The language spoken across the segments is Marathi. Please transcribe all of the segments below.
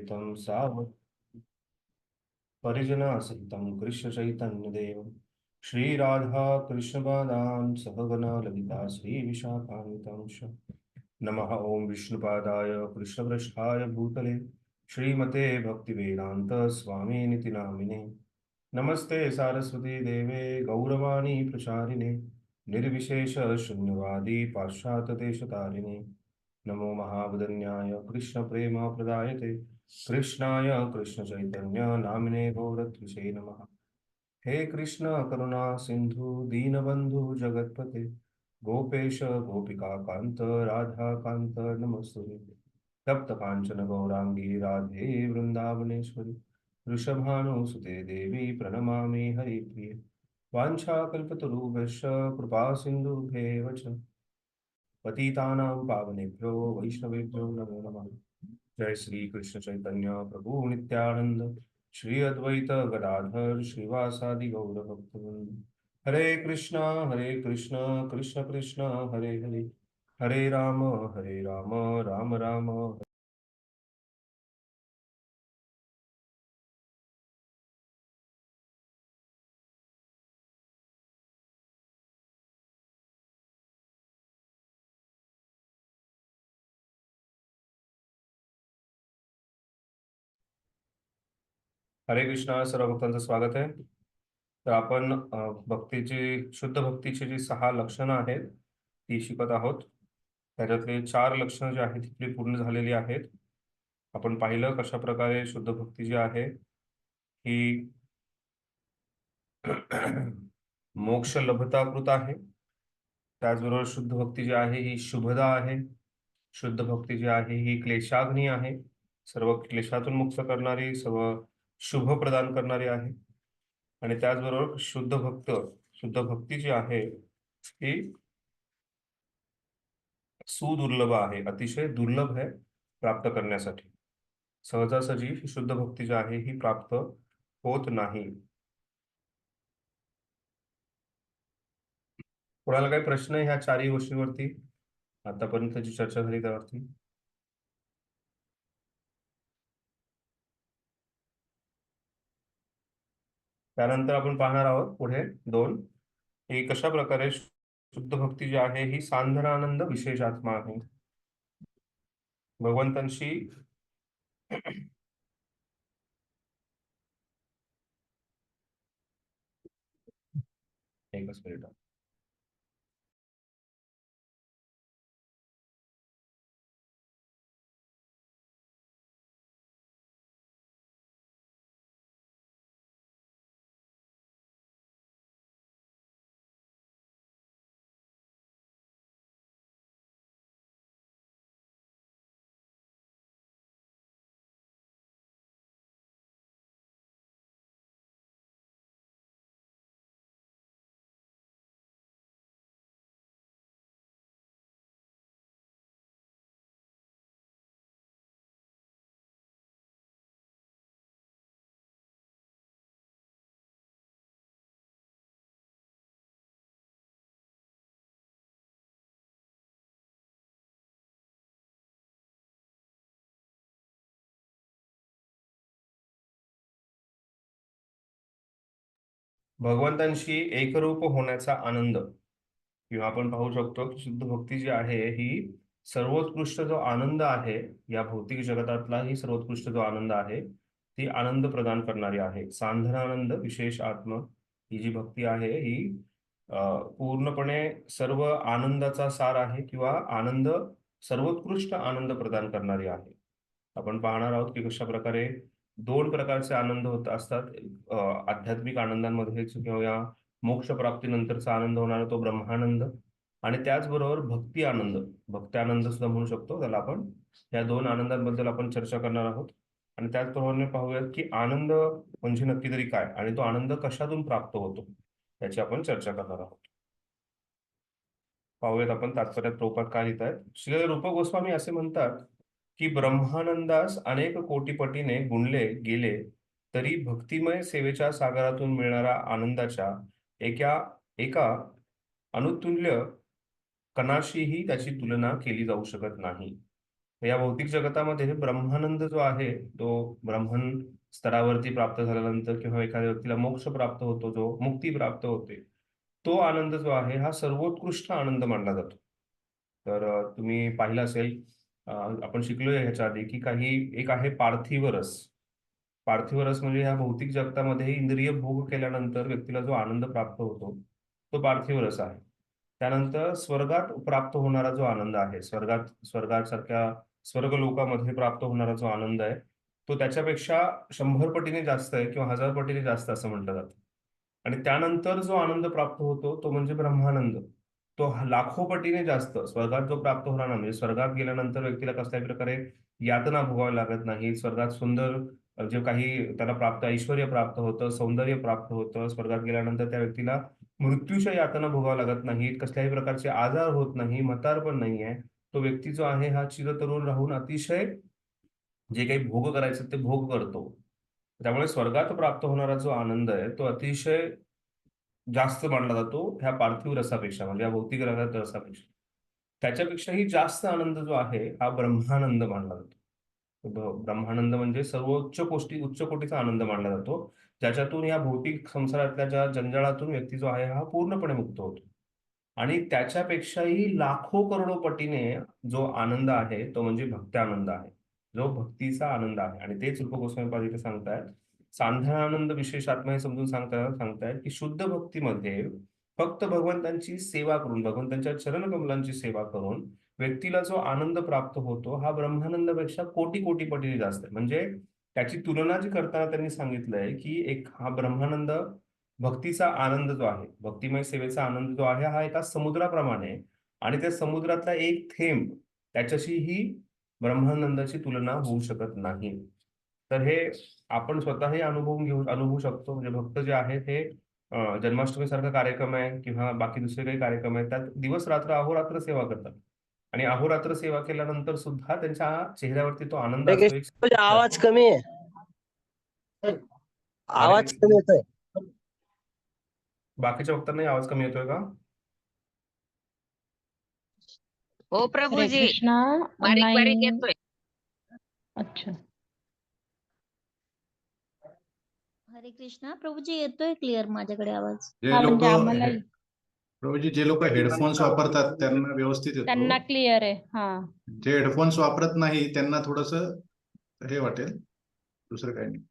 तं साव परिजनासहितं कृष्णचैतन्यदेवं श्रीराधा कृष्णपादान् सहगणा ललिता श्रीविशाखान्वितांश नमः। ॐ विष्णुपादाय कृष्णपृष्ठाय भूतले श्रीमते भक्तिवेदान्त स्वामिनिति नामिने नमस्ते सारस्वती देवे गौरवाणी प्रचारिणे निर्विशेष शून्यवादी पाश्चात्यदेशतारिणे नमो महावदन्याय कृष्णप्रेमप्रदायते कृष्णाय कृष्णचैतन्य नामिने गौरत्विषे नमः। हे कृष्ण करुणा सिंधु दीनबंधु जगतपते गोपेश गोपिका कांत राधा कांत नमस्तुते। तप्त कांचन गौरांगी राधे वृंदावनेश्वरी वृषभानुसुते देवी प्रणमामि हरिप्रिये। वाञ्छाकल्पतरुभ्यश्च कृपा सिन्धुभ्येव च पतितानां पावनेभ्यो वैष्णवेभ्यो नमो नमः। जय श्री कृष्ण चैतन्य प्रभु नित्यानंद श्री अद्वैत गदाधर श्रीवासादि गौर भक्तवृंद। हरे कृष्णा कृष्ण कृष्ण हरे हरे हरे राम राम राम। हरे कृष्णा सर्व भक्तांचं स्वागत आहे। तर आपण भक्तीची शुद्ध भक्तीची जी 6 लक्षणं आहेत ती शिकत आहोत। त्याच्यातले 4 लक्षणं जी आहेत ती पूर्ण झालेली आहेत। आपण पाहिलं कशा प्रकारे शुद्ध भक्ती जी आहे ही मोक्ष लभताकृत आहे। त्याचबरोबर शुद्ध भक्ती जी आहे ही शुभदा आहे। शुद्ध भक्ती जी आहे ही क्लेशाग्नी आहे, सर्व क्लेशातून मुक्त करणारी, सर्व शुभ प्रदान करणारी आहे। आणि त्याचबरोबर शुद्ध भक्ती जी आहे ती सुदुर्लभ आहे, अतिशय दुर्लभ आहे प्राप्त करण्यासाठी। सहजासहजी ही शुद्ध भक्ती जी आहे ही प्राप्त होत नाही। कोणाला काही प्रश्न आहे ह्या 4ही गोष्टींवरती, आतापर्यंत जी चर्चा झाली त्यावरती? त्यानंतर आपण पाहणार आहोत पुढे 2 की कशा प्रकारे शुद्ध भक्ती जी आहे ही सांधनानंद विशेष आत्मा आहे। भगवंतांशी एकच मिनिट। भगवंतांशी एकरूप होण्याचा आनंद, किंवा आपण पाहू शकतो की शुद्ध भक्ती जी आहे ही सर्वोत्कृष्ट जो आनंद आहे, या भौतिक जगतातला ही सर्वोत्कृष्ट जो आनंद आहे ती आनंद प्रदान करणारी आहे। सांधनानंद विशेष आत्मा ही जी भक्ती आहे ही पूर्णपणे सर्व आनंदाचा सार आहे, किंवा आनंद सर्वोत्कृष्ट आनंद प्रदान करणारी आहे। आपण पाहणार आहोत की कशा प्रकारे 2 प्रकारचे आनंद होत असतात। आध्यात्मिक आनंदांमध्ये किंवा मोक्ष प्राप्तीनंतरचा आनंद होणारा तो ब्रह्मानंद, आणि त्याचबरोबर भक्ती आनंद, भक्त्यानंद सुद्धा म्हणू शकतो त्याला आपण। या 2 आनंदांबद्दल आपण चर्चा करणार आहोत। आणि त्याचप्रमाणे पाहूयात की आनंद म्हणजे नक्की तरी काय, आणि तो आनंद कशातून प्राप्त होतो याची आपण चर्चा करणार आहोत। पाहूयात आपण तात्पर्यात प्रभुपाद काय लिहित आहेत। श्री रूप गोस्वामी असे म्हणतात की ब्रह्मानंदास अनेक कोटीपटीने गुणले गेले तरी भक्तिमय सेवेच्या सागरातून मिळणाऱ्या आनंदाच्या एका एका अनुतुल्य कणाशीही त्याची तुलना केली जाऊ शकत नाही। या भौतिक जगतामध्ये ब्रह्मानंद जो आहे तो ब्राह्मण स्तरावरती प्राप्त झाल्यानंतर किंवा एखाद्या व्यक्तीला मोक्ष प्राप्त होतो, जो मुक्ती प्राप्त होते, तो आनंद जो आहे हा सर्वोत्कृष्ट आनंद मानला जातो. तर तुम्ही पाहिलं असेल, आपण शिकलोय ह्याच्या आधी की एक आहे पार्थिव रस. पार्थिव रस म्हणजे ह्या भौतिक जगतामध्ये इंद्रिय भोग केल्यानंतर व्यक्तीला जो आनंद प्राप्त होतो तो पार्थिव रस आहे. त्यानंतर स्वर्गात प्राप्त होणारा जो आनंद आहे, स्वर्गासारख्या स्वर्ग लोकामध्ये प्राप्त होणारा जो आनंद आहे, तो त्याच्यापेक्षा 100 पटीने जास्त आहे किंवा 1000 पटीने जास्त असं म्हटलं जातं. आणि त्यानंतर जो आनंद प्राप्त होतो तो म्हणजे ब्रह्मानंद. तो लाखो पटीने जास्त स्वर्गात जो प्राप्त होणार नाही. म्हणजे स्वर्गात गेल्यानंतर व्यक्तीला कसल्याही प्रकारे यातना भोगावी लागत नाही. स्वर्गात सुंदर जे काही त्याला प्राप्त ऐश्वर्य प्राप्त होतं, सौंदर्य प्राप्त होतं. स्वर्गात गेल्यानंतर त्या व्यक्तीला मृत्यूच्या यातना भोगाव्या लागत नाहीत. कसल्याही प्रकारचे आजार होत नाही, म्हातारपण नाही आहे. तो व्यक्ती जो आहे हा चिरतरुण राहून अतिशय जे काही भोग करायचे ते भोग करतो. त्यामुळे स्वर्गात प्राप्त होणारा जो आनंद आहे तो अतिशय जास्त मानला जातो ह्या पार्थिव रसापेक्षा, म्हणजे या भौतिक रसापेक्षा. त्याच्यापेक्षाही जास्त आनंद जो आहे हा ब्रह्मानंद मानला जातो. ब्रह्मानंद म्हणजे सर्वोच्च उच्च कोटीचा आनंद मानला जातो, ज्याच्यातून या भौतिक संसारातल्या ज्या जंजाळातून व्यक्ती जो आहे हा पूर्णपणे मुक्त होतो. आणि त्याच्यापेक्षाही लाखो करोडो पटीने जो आनंद आहे तो म्हणजे भक्ती आनंद आहे, जो भक्तीचा आनंद आहे. आणि तेच रूप गोस्वामी पाद इथे सांगतायत. सांध्यानंद विशेष आत्मा हे समजून सांगतायत की शुद्ध भक्तीमध्ये फक्त भगवंतांची सेवा करून, भगवंतांच्या चरणकमलांची सेवा करून व्यक्तीला जो आनंद प्राप्त होतो हा ब्रह्मानंदापेक्षा कोटी कोटी पटीने जास्त आहे. म्हणजे त्याची तुलना जी करताना त्यांनी सांगितलंय की एक हा ब्रह्मानंद, भक्तीचा आनंद जो आहे, भक्तिमय सेवेचा आनंद जो आहे हा एका समुद्राप्रमाणे आहे. आणि त्या समुद्रातला एक थेंब त्याच्याशी ही ब्रह्मानंदाची तुलना होऊ शकत नाही. तर हे आपण स्वतःही अनुभवू शकतो. म्हणजे भक्त जे आहेत हे जन्माष्टमी सारखा कार्यक्रम आहे किंवा बाकी दुसरे काही कार्यक्रम आहेत, त्यात दिवस रात्र अहोरात्र सेवा करतात. आणि अहोरात्र सेवा केल्यानंतर सुद्धा त्यांच्या चेहऱ्यावरती तो आनंद हरे असतो, एक कृष्ण, तुझा आवाज कमी आहे. आवाज कमी येतोय. बाकीच्या भक्तांनाही आवाज कमी येतोय का? हो हरे प्रभूजी, कृष्णा. बारीक नाही. बारीक येतोय. अच्छा. हरे कृष्णा. प्रभूजी येतोय क्लिअर माझ्याकडे आवाज. हा म्हणजे आम्हाला प्रभूजी जे लोक हेडफोन्स वापरतात त्यांना व्यवस्थित येतो. त्यांना क्लिअर आहे. हा. जे हेडफोन्स वापरत नाही त्यांना थोडस हे वाटेल, दुसरं काही नाही.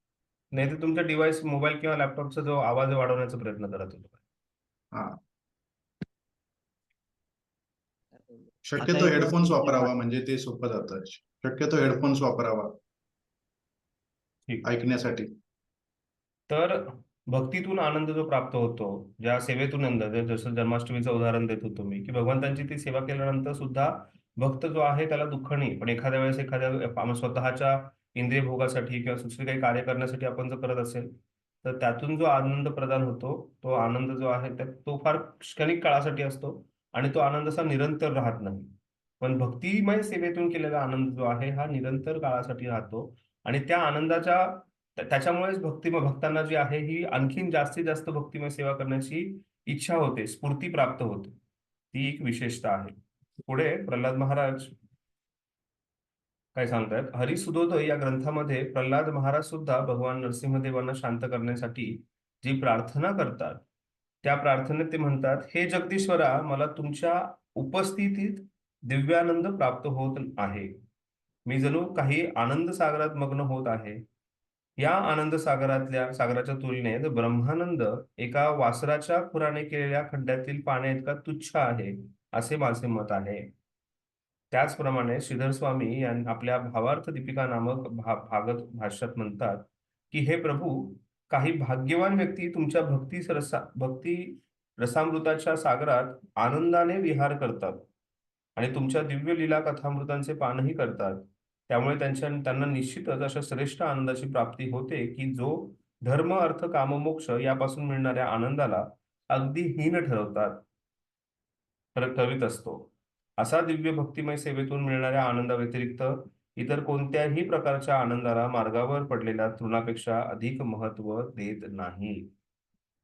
नाही तर तुमच्या डिव्हाइस, मोबाईल किंवा लॅपटॉपचा जो आवाज वाढवण्याचा प्रयत्न करा तुम्ही. हा, शक्यतो हेडफोन्स वापरावा म्हणजे ते सोपं जातं. शक्यतो हेडफोन्स वापरावा ठीक. ऐकण्यासाठी. तर भक्तीतून आनंद जो प्राप्त होतो, ज्या सेवेतून आनंद, जसं जन्माष्टमीचं उदाहरण देत होतो मी, की भगवंतांची ती सेवा केल्यानंतर सुद्धा भक्त जो आहे त्याला दुःख नाही. पण एखाद्या वेळेस आपण स्वतःच्या इंद्रिय भोगासाठी किंवा दुसरे काही कार्य करण्यासाठी आपण जर करत असेल, तर त्यातून जो आनंद प्रदान होतो, तो आनंद जो आहे तो फार क्षणिक काळासाठी असतो आणि तो आनंद असा निरंतर राहत नाही. पण भक्तिमय सेवेतून केलेला आनंद जो आहे हा निरंतर काळासाठी राहतो. आणि त्या आनंदाच्या त्याच्यामुळेच भक्तांना जी आहे ही आणखीन जास्तीत जास्त भक्तिमय सेवा करण्याची इच्छा होते, स्फूर्ती प्राप्त होते. ती एक विशेषता आहे. पुढे प्रल्हाद महाराज काय सांगतायत, हरिसुधोदय या ग्रंथामध्ये प्रल्हाद महाराज सुद्धा भगवान नरसिंहदेवांना शांत करण्यासाठी जी प्रार्थना करतात, त्या प्रार्थनेत ते म्हणतात, हे जगदीश्वरा, मला तुमच्या उपस्थितीत दिव्यानंद प्राप्त होत आहे. मी जणू काही आनंद सागरात मग्न होत आहे. या आनंद सागराच्या तुलनेत ब्रह्मानंद एका वासराच्या खुराने केलेल्या खड्ड्यातील पाण्याइतका तुच्छ आहे, असे माझे मत आहे. त्याचप्रमाणे श्रीधर स्वामी आपल्या भावार्थ दीपिका नामक भागवत भाष्यात म्हणतात की हे प्रभू, काही भाग्यवान व्यक्ती तुमच्या भक्ती रसामृताच्या सागरात आनंदाने विहार करतात आणि तुमच्या दिव्य लीला कथामृतांचे पानही करतात. त्यामुळे त्यांना निश्चितच अशा श्रेष्ठ आनंदाची प्राप्ती होते की जो धर्म, अर्थ, काम, मोक्ष यापासून मिळणाऱ्या आनंदाला अगदी हीन ठरवीत असतो. असा दिव्य भक्तिमय सेवेतून मिळणाऱ्या आनंदाव्यतिरिक्त इतर कोणत्याही प्रकारच्या आनंदाला मार्गावर पडलेल्या तृणापेक्षा अधिक महत्व देत नाही.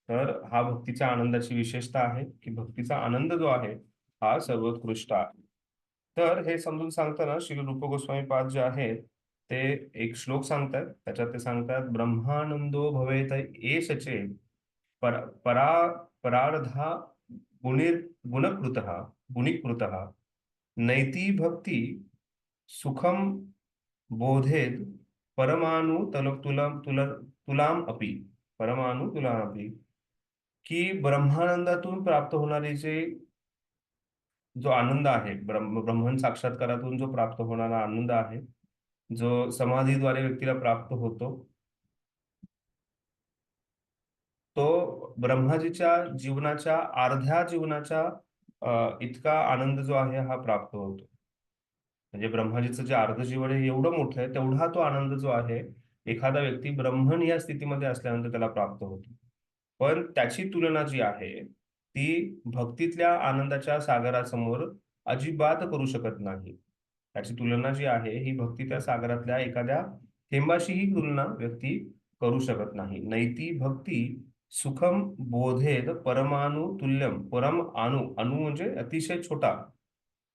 तर हा भक्तीच्या आनंदाची विशेषता आहे की भक्तीचा आनंद जो आहे हा सर्वोत्कृष्ट आहे. तर हे समजून सांगताना श्री रूप गोस्वामी पाद जे आहेत ते एक श्लोक सांगतात. त्याच्यात ते सांगतात, ब्रह्मानंदो भवेत एषचे परा परार्धा गुणकृतः गुणीकृतः नैती भक्ती सुखम बोधेद परमाणु तुलाम अपि परमाणु तुलाम अपि, की ब्रह्मानंदातून प्राप्त होणारे जो आनंद आहे, ब्रह्मन साक्षात्कारातून जो प्राप्त होणारा आनंद आहे, जो समाधीद्वारे व्यक्तीला प्राप्त होतो, तो ब्रह्माजीच्या जीवनाच्या अर्ध्या जीवनाच्या इतका आनंद जो आहे हा प्राप्त होतो. म्हणजे ब्रह्माजीचं जे अर्ध जीवन आहे एवढं मोठं आहे, तेवढा तो आनंद जो आहे एखादा व्यक्ती ब्रह्मन या स्थितीमध्ये असल्यानंतर त्याला प्राप्त होतो. पण त्याची तुलना जी आहे ती भक्तीतल्या आनंदाच्या सागरासमोर अजिबात करू शकत नाही. त्याची तुलना जी आहे ही भक्तीच्या सागरातल्या एखाद्या थेंबाशीही तुलना व्यक्ती करू शकत नाही. नैती भक्ती सुखम बोधेद परमाणु तुल्यम, परम अणु, अणु म्हणजे अतिशय छोटा.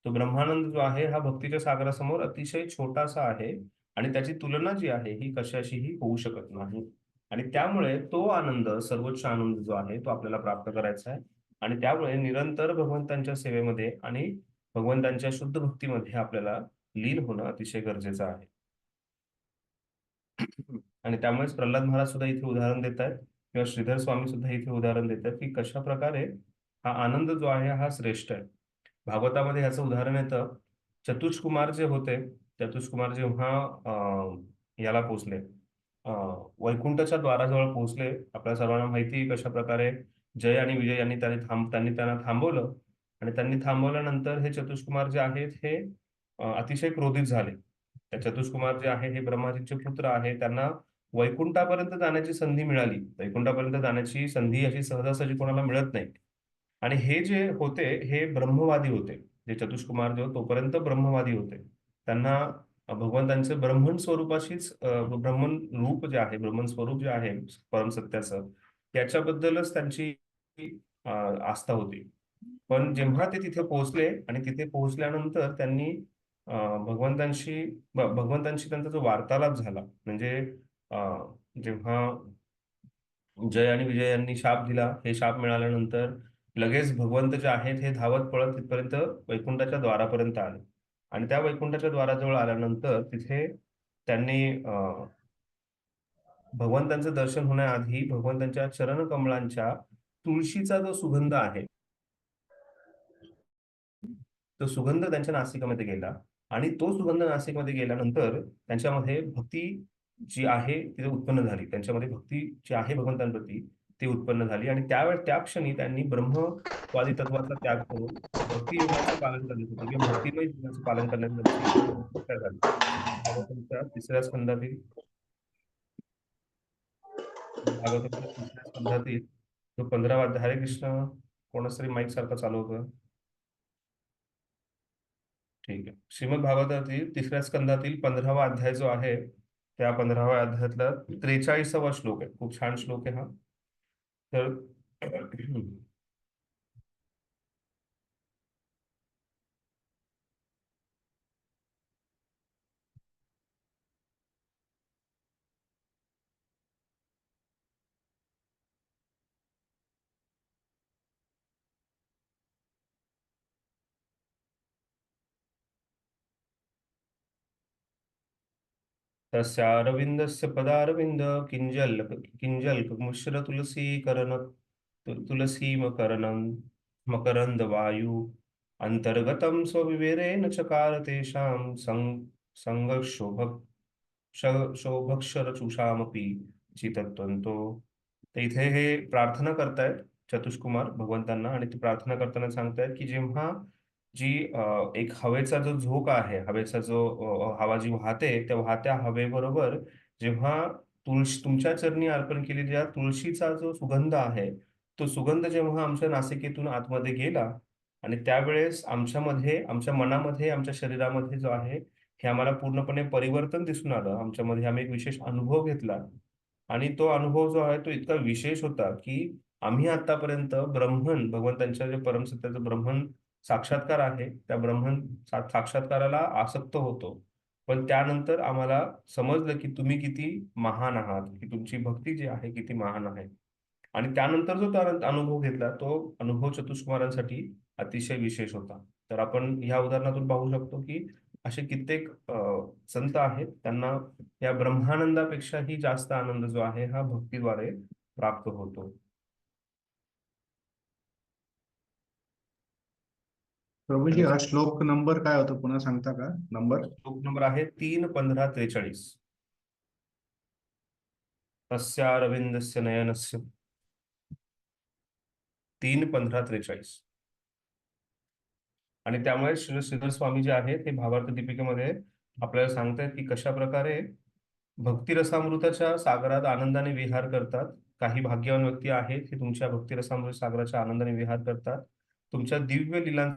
तो ब्रह्मानंद जो आहे हा भक्तीच्या सागरासमोर अतिशय छोटासा आहे आणि त्याची तुलना जी आहे ही कशाशीही होऊ शकत नाही. आणि त्यामुळे तो आनंद, सर्वोच्च आनंद जो आहे तो आपल्याला प्राप्त करायचा आहे. आणि त्यामुळे निरंतर भगवंतांच्या सेवेमध्ये आणि भगवंतांच्या शुद्ध भक्तीमध्ये आपल्याला लीन होणं अतिशय गरजेचं आहे. आणि त्यामुळेच प्रल्हाद महाराज सुद्धा इथे उदाहरण देत आहेत किंवा श्रीधर स्वामी सुद्धा इथे उदाहरण देत आहेत की कशा प्रकारे हा आनंद जो आहे हा श्रेष्ठ आहे. भागवतामध्ये ह्याचं उदाहरण येतं. चतुष्कुमार जे होते, चतुष्कुमार जेव्हा याला पोहोचले, वैकुंठच्या द्वाराजवळ पोहोचले, आपल्या सर्वांना माहिती आहे कशा प्रकारे जय आणि विजय यांनी त्यांनी त्यांना थांबवलं. आणि त्यांनी थांबवल्यानंतर हे चतुष्कुमार जे आहेत हे अतिशय क्रोधित झाले. त्या चतुष्कुमार जे आहे हे ब्रह्माजीचे पुत्र आहे, त्यांना वैकुंठापर्यंत जाण्याची संधी मिळाली. वैकुंठापर्यंत जाण्याची संधी अशी सहजासहजी कोणाला मिळत नाही. आणि हे जे होते हे ब्रह्मवादी होते. जे चतुष्कुमार जो तोपर्यंत ब्रह्मवादी होते. त्यांना भगवंतांचं ब्रह्मन स्वरूपाशीच ब्रह्मन रूप जे आहे, ब्रह्मन स्वरूप जे आहे परमसत्याचं, त्याच्याबद्दलच त्यांची आस्था होती. पण जेव्हा ते तिथे पोहोचले आणि तिथे पोहोचल्यानंतर त्यांनी भगवंतांशी त्यांचा जो वार्तालाप झाला, म्हणजे जेव्हा जय आणि विजय यांनी शाप दिला, हे शाप मिळाल्यानंतर लगेच भगवंत जे आहेत हे धावत पळत तिथपर्यंत वैकुंठाच्या द्वारापर्यंत आले. आणि त्या वैकुंठाच्या द्वाराजवळ आल्यानंतर तिथे त्यांनी भगवंतांचं दर्शन होण्याआधी भगवंतांच्या चरणकमळांच्या तुळशीचा जो सुगंध आहे तो सुगंध त्यांच्या नासिकामध्ये गेला. आणि तो सुगंध नासिकमध्ये गेल्यानंतर त्यांच्यामध्ये भक्ती जी आहे ती उत्पन्न झाली. त्यांच्यामध्ये भक्ती जी आहे भगवंतांप्रती ती उत्पन्न झाली. आणि त्या क्षणी त्यांनी ब्रह्मवादी तत्वाचा त्याग करून भक्ती योगाचं पालन करण्यासाठी किंवा भक्तिमय जीवनाचं पालन करण्यासाठी तयार झाले. भागवताच्या तिसऱ्या स्कंदातील जो 15वा अध्याय. हरे कृष्ण. कोणाच तरी माईक सारखा चालू होतं. ठीक आहे. श्रीमद भागवतातील तिसऱ्या स्कंदातील 15वा अध्याय जो आहे त्या 15व्या अध्यायातला 43वा श्लोक आहे. खूप छान श्लोक आहे हा. तर तस्यारविन्दस्य पदारविन्द किञ्जल्कमुश्र तुलसीमकरणं मकरन्दवायु अन्तर्गतं स्वविवेरेण चकार तेषां शोभक्षरचुषामपि चितत्वन्तो. तर इथे हे प्रार्थना करतायत चतुष्कुमार भगवंतांना. आणि ते प्रार्थना करताना सांगतायत की जेव्हा जी एक हवेचा जो झोका आहे, हवेचा जो हवा जी वाहते, त्या वाहत्या हवेबरोबर जेव्हा तुमच्या चरणी अर्पण केलेल्या तुळशीचा जो सुगंध आहे, तो सुगंध जेव्हा आमच्या नासिकेतून आतमध्ये गेला आणि त्यावेळेस आमच्यामध्ये, आमच्या मनामध्ये, आमच्या शरीरामध्ये जो आहे हे आम्हाला पूर्णपणे परिवर्तन दिसून आलं. आमच्यामध्ये आम्ही एक विशेष अनुभव घेतला. आणि तो अनुभव जो आहे तो इतका विशेष होता की आम्ही आतापर्यंत ब्रह्मन, भगवंतांच्या जे परमसत्याचं ब्रह्मन साक्षात्कार आहे त्या साक्षात्काराला आसक्त होतो. पण त्यानंतर आम्हाला समजलं की तुम्ही किती महान आहात, की तुमची भक्ती जी आहे किती महान आहे. आणि त्यानंतर जो त्या अनुभव घेतला तो अनुभव चतुष्कुमारांसाठी अतिशय विशेष होता. तर आपण ह्या उदाहरणातून पाहू शकतो की असे कित्येक संत आहेत त्यांना या ब्रह्मानंदापेक्षाही जास्त आनंद जो आहे हा भक्तीद्वारे प्राप्त होतो. प्रभूजी हा श्लोक नंबर काय होता पुन्हा सांगता का नंबर? श्लोक नंबर आहे 3:15-43. तस्यारविंदस्य नयनस्य 3:15-43. आणि त्यामुळे श्री श्रीधर स्वामी जे आहेत हे भावार्थ दीपिकेमध्ये आपल्याला सांगतायत की कशा प्रकारे भक्तिरसामृताच्या सागरात आनंदाने विहार करतात. काही भाग्यवान व्यक्ती आहेत की तुमच्या भक्तिरसामृत सागराच्या आनंदाने विहार करतात. तुमच्या दिव्य लीला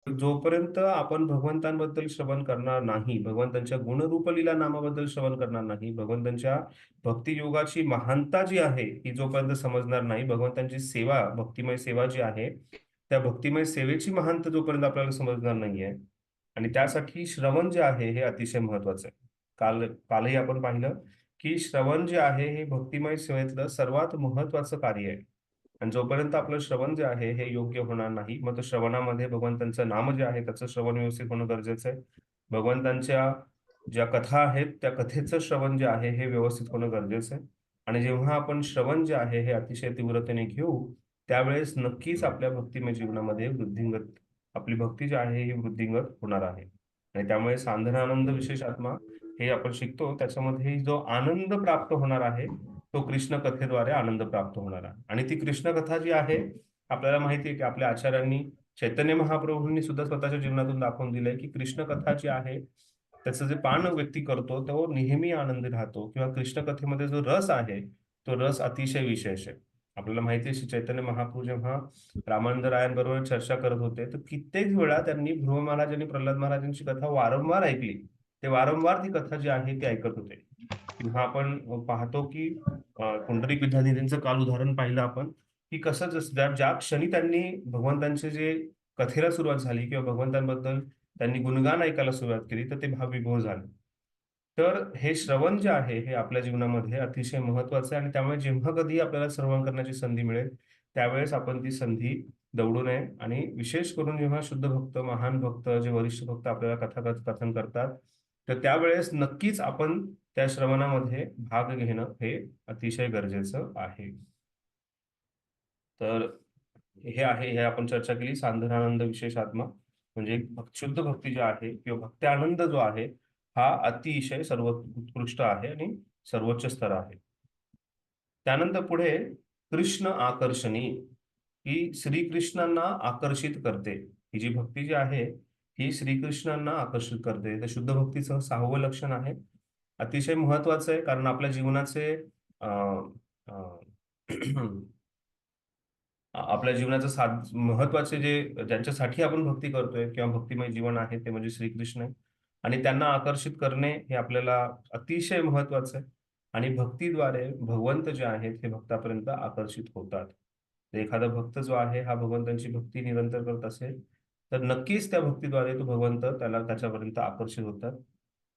जोपर्यंत आपण भगवंतांबद्दल श्रवण करणार नाही, भगवंतांच्या गुणरूप लीला नामाबद्दल श्रवण करणार नाही, भगवंतांच्या भक्ती योगाची महानता जी आहे ही जोपर्यंत समजणार नाही, भगवंतांची सेवा, भक्तिमय सेवा जी आहे त्या भक्तिमय सेवेची महानता जोपर्यंत आपल्याला समजणार नाहीये, आणि त्यासाठी श्रवण जे आहे हे अतिशय महत्वाचं आहे. कालही आपण पाहिलं की श्रवण जे आहे हे भक्तिमय सेवेतलं सर्वात महत्वाचं कार्य आहे. आणि जोपर्यंत आपलं श्रवण जे आहे हे योग्य होणार नाही, मग तो श्रवणामध्ये भगवंतांचं नाम जे आहे त्याचं श्रवण व्यवस्थित होणं गरजेचं आहे. भगवंतांच्या ज्या कथा आहेत त्या कथेचं श्रवण जे आहे हे व्यवस्थित होणं गरजेचं आहे. आणि जेव्हा आपण श्रवण जे आहे हे अतिशय तीव्रतेने घेऊ त्यावेळेस नक्कीच आपल्या भक्तिमय जीवनामध्ये वृद्धिंगत आपली भक्ती जी आहे ही वृद्धिंगत होणार आहे. आणि त्यामुळे सांधनानंद विशेष आत्मा हे आपण शिकतो त्याच्यामध्ये जो आनंद प्राप्त होणार आहे तो कृष्ण कथेद्वारे आनंद प्राप्त होणार आहे. आणि ती कृष्ण कथा जी आहे आपल्याला माहिती आहे की आपल्या आचार्यांनी चैतन्य महाप्रभूंनी सुद्धा स्वतःच्या जीवनातून दाखवून दिलंय की कृष्ण कथा जी आहे त्याचं जे पान व्यक्ती करतो तो नेहमी आनंदी राहतो, किंवा कृष्ण कथेमध्ये जो रस आहे तो रस अतिशय विशेष आहे. आपल्याला माहिती आहे चैतन्य महाप्रभू जेव्हा रामानंद रायांबरोबर चर्चा करत होते तर कित्येक वेळा त्यांनी ध्रुव महाराज आणि प्रल्हाद महाराजांची कथा वारंवार ऐकली. ते वारंवार ती कथा जी आहे ती ऐकत होते. किंवा आपण पाहतो की पुंडरीक विद्यानिधींचं काल उदाहरण पाहिलं आपण की कसं ज्या क्षणी त्यांनी भगवंतांचे जे कथेला सुरुवात झाली किंवा भगवंतांबद्दल त्यांनी गुणगान ऐकायला सुरुवात केली तर ते भावविभोर झाले. तर हे श्रवण जे आहे हे आपल्या जीवनामध्ये अतिशय महत्वाचं आहे. आणि त्यामुळे जेव्हा कधी आपल्याला श्रवण करण्याची संधी मिळेल त्यावेळेस आपण ती संधी दवडू नये. आणि विशेष करून जेव्हा शुद्ध भक्त, महान भक्त, जे वरिष्ठ भक्त आपल्याला कथन करतात तर त्यावेळेस नक्कीच आपण त्या श्रवणामध्ये भाग घेणं हे अतिशय गरजेचं आहे. तर हे आपण चर्चा केली सांधनानंद विशेष आत्मा म्हणजे शुद्ध भक्ती जी आहे किंवा भक्ती आनंद जो आहे हा अतिशय सर्वोत्कृष्ट आहे आणि सर्वोच्च स्तर आहे. त्यानंतर पुढे कृष्ण आकर्षणी ही श्रीकृष्णांना आकर्षित करते. ही जी भक्ती जी आहे ही श्रीकृष्णांना आकर्षित करते. तर शुद्ध भक्तीचं 6वं लक्षण आहे. अतिशय महत्वाचं आहे कारण आपल्या जीवनाचे आपल्या जीवनाचं महत्वाचे जे ज्यांच्यासाठी आपण भक्ती करतोय किंवा भक्तिमय जीवन आहे ते म्हणजे श्रीकृष्ण आहे. आणि त्यांना आकर्षित करणे हे आपल्याला अतिशय महत्वाचं आहे. आणि भक्तीद्वारे भगवंत जे आहेत हे भक्तापर्यंत आकर्षित होतात. तर एखादा भक्त जो आहे हा भगवंतांची भक्ती निरंतर करत असेल तर नक्कीच त्या भक्तीद्वारे तो भगवंत त्याच्यापर्यंत आकर्षित होतात.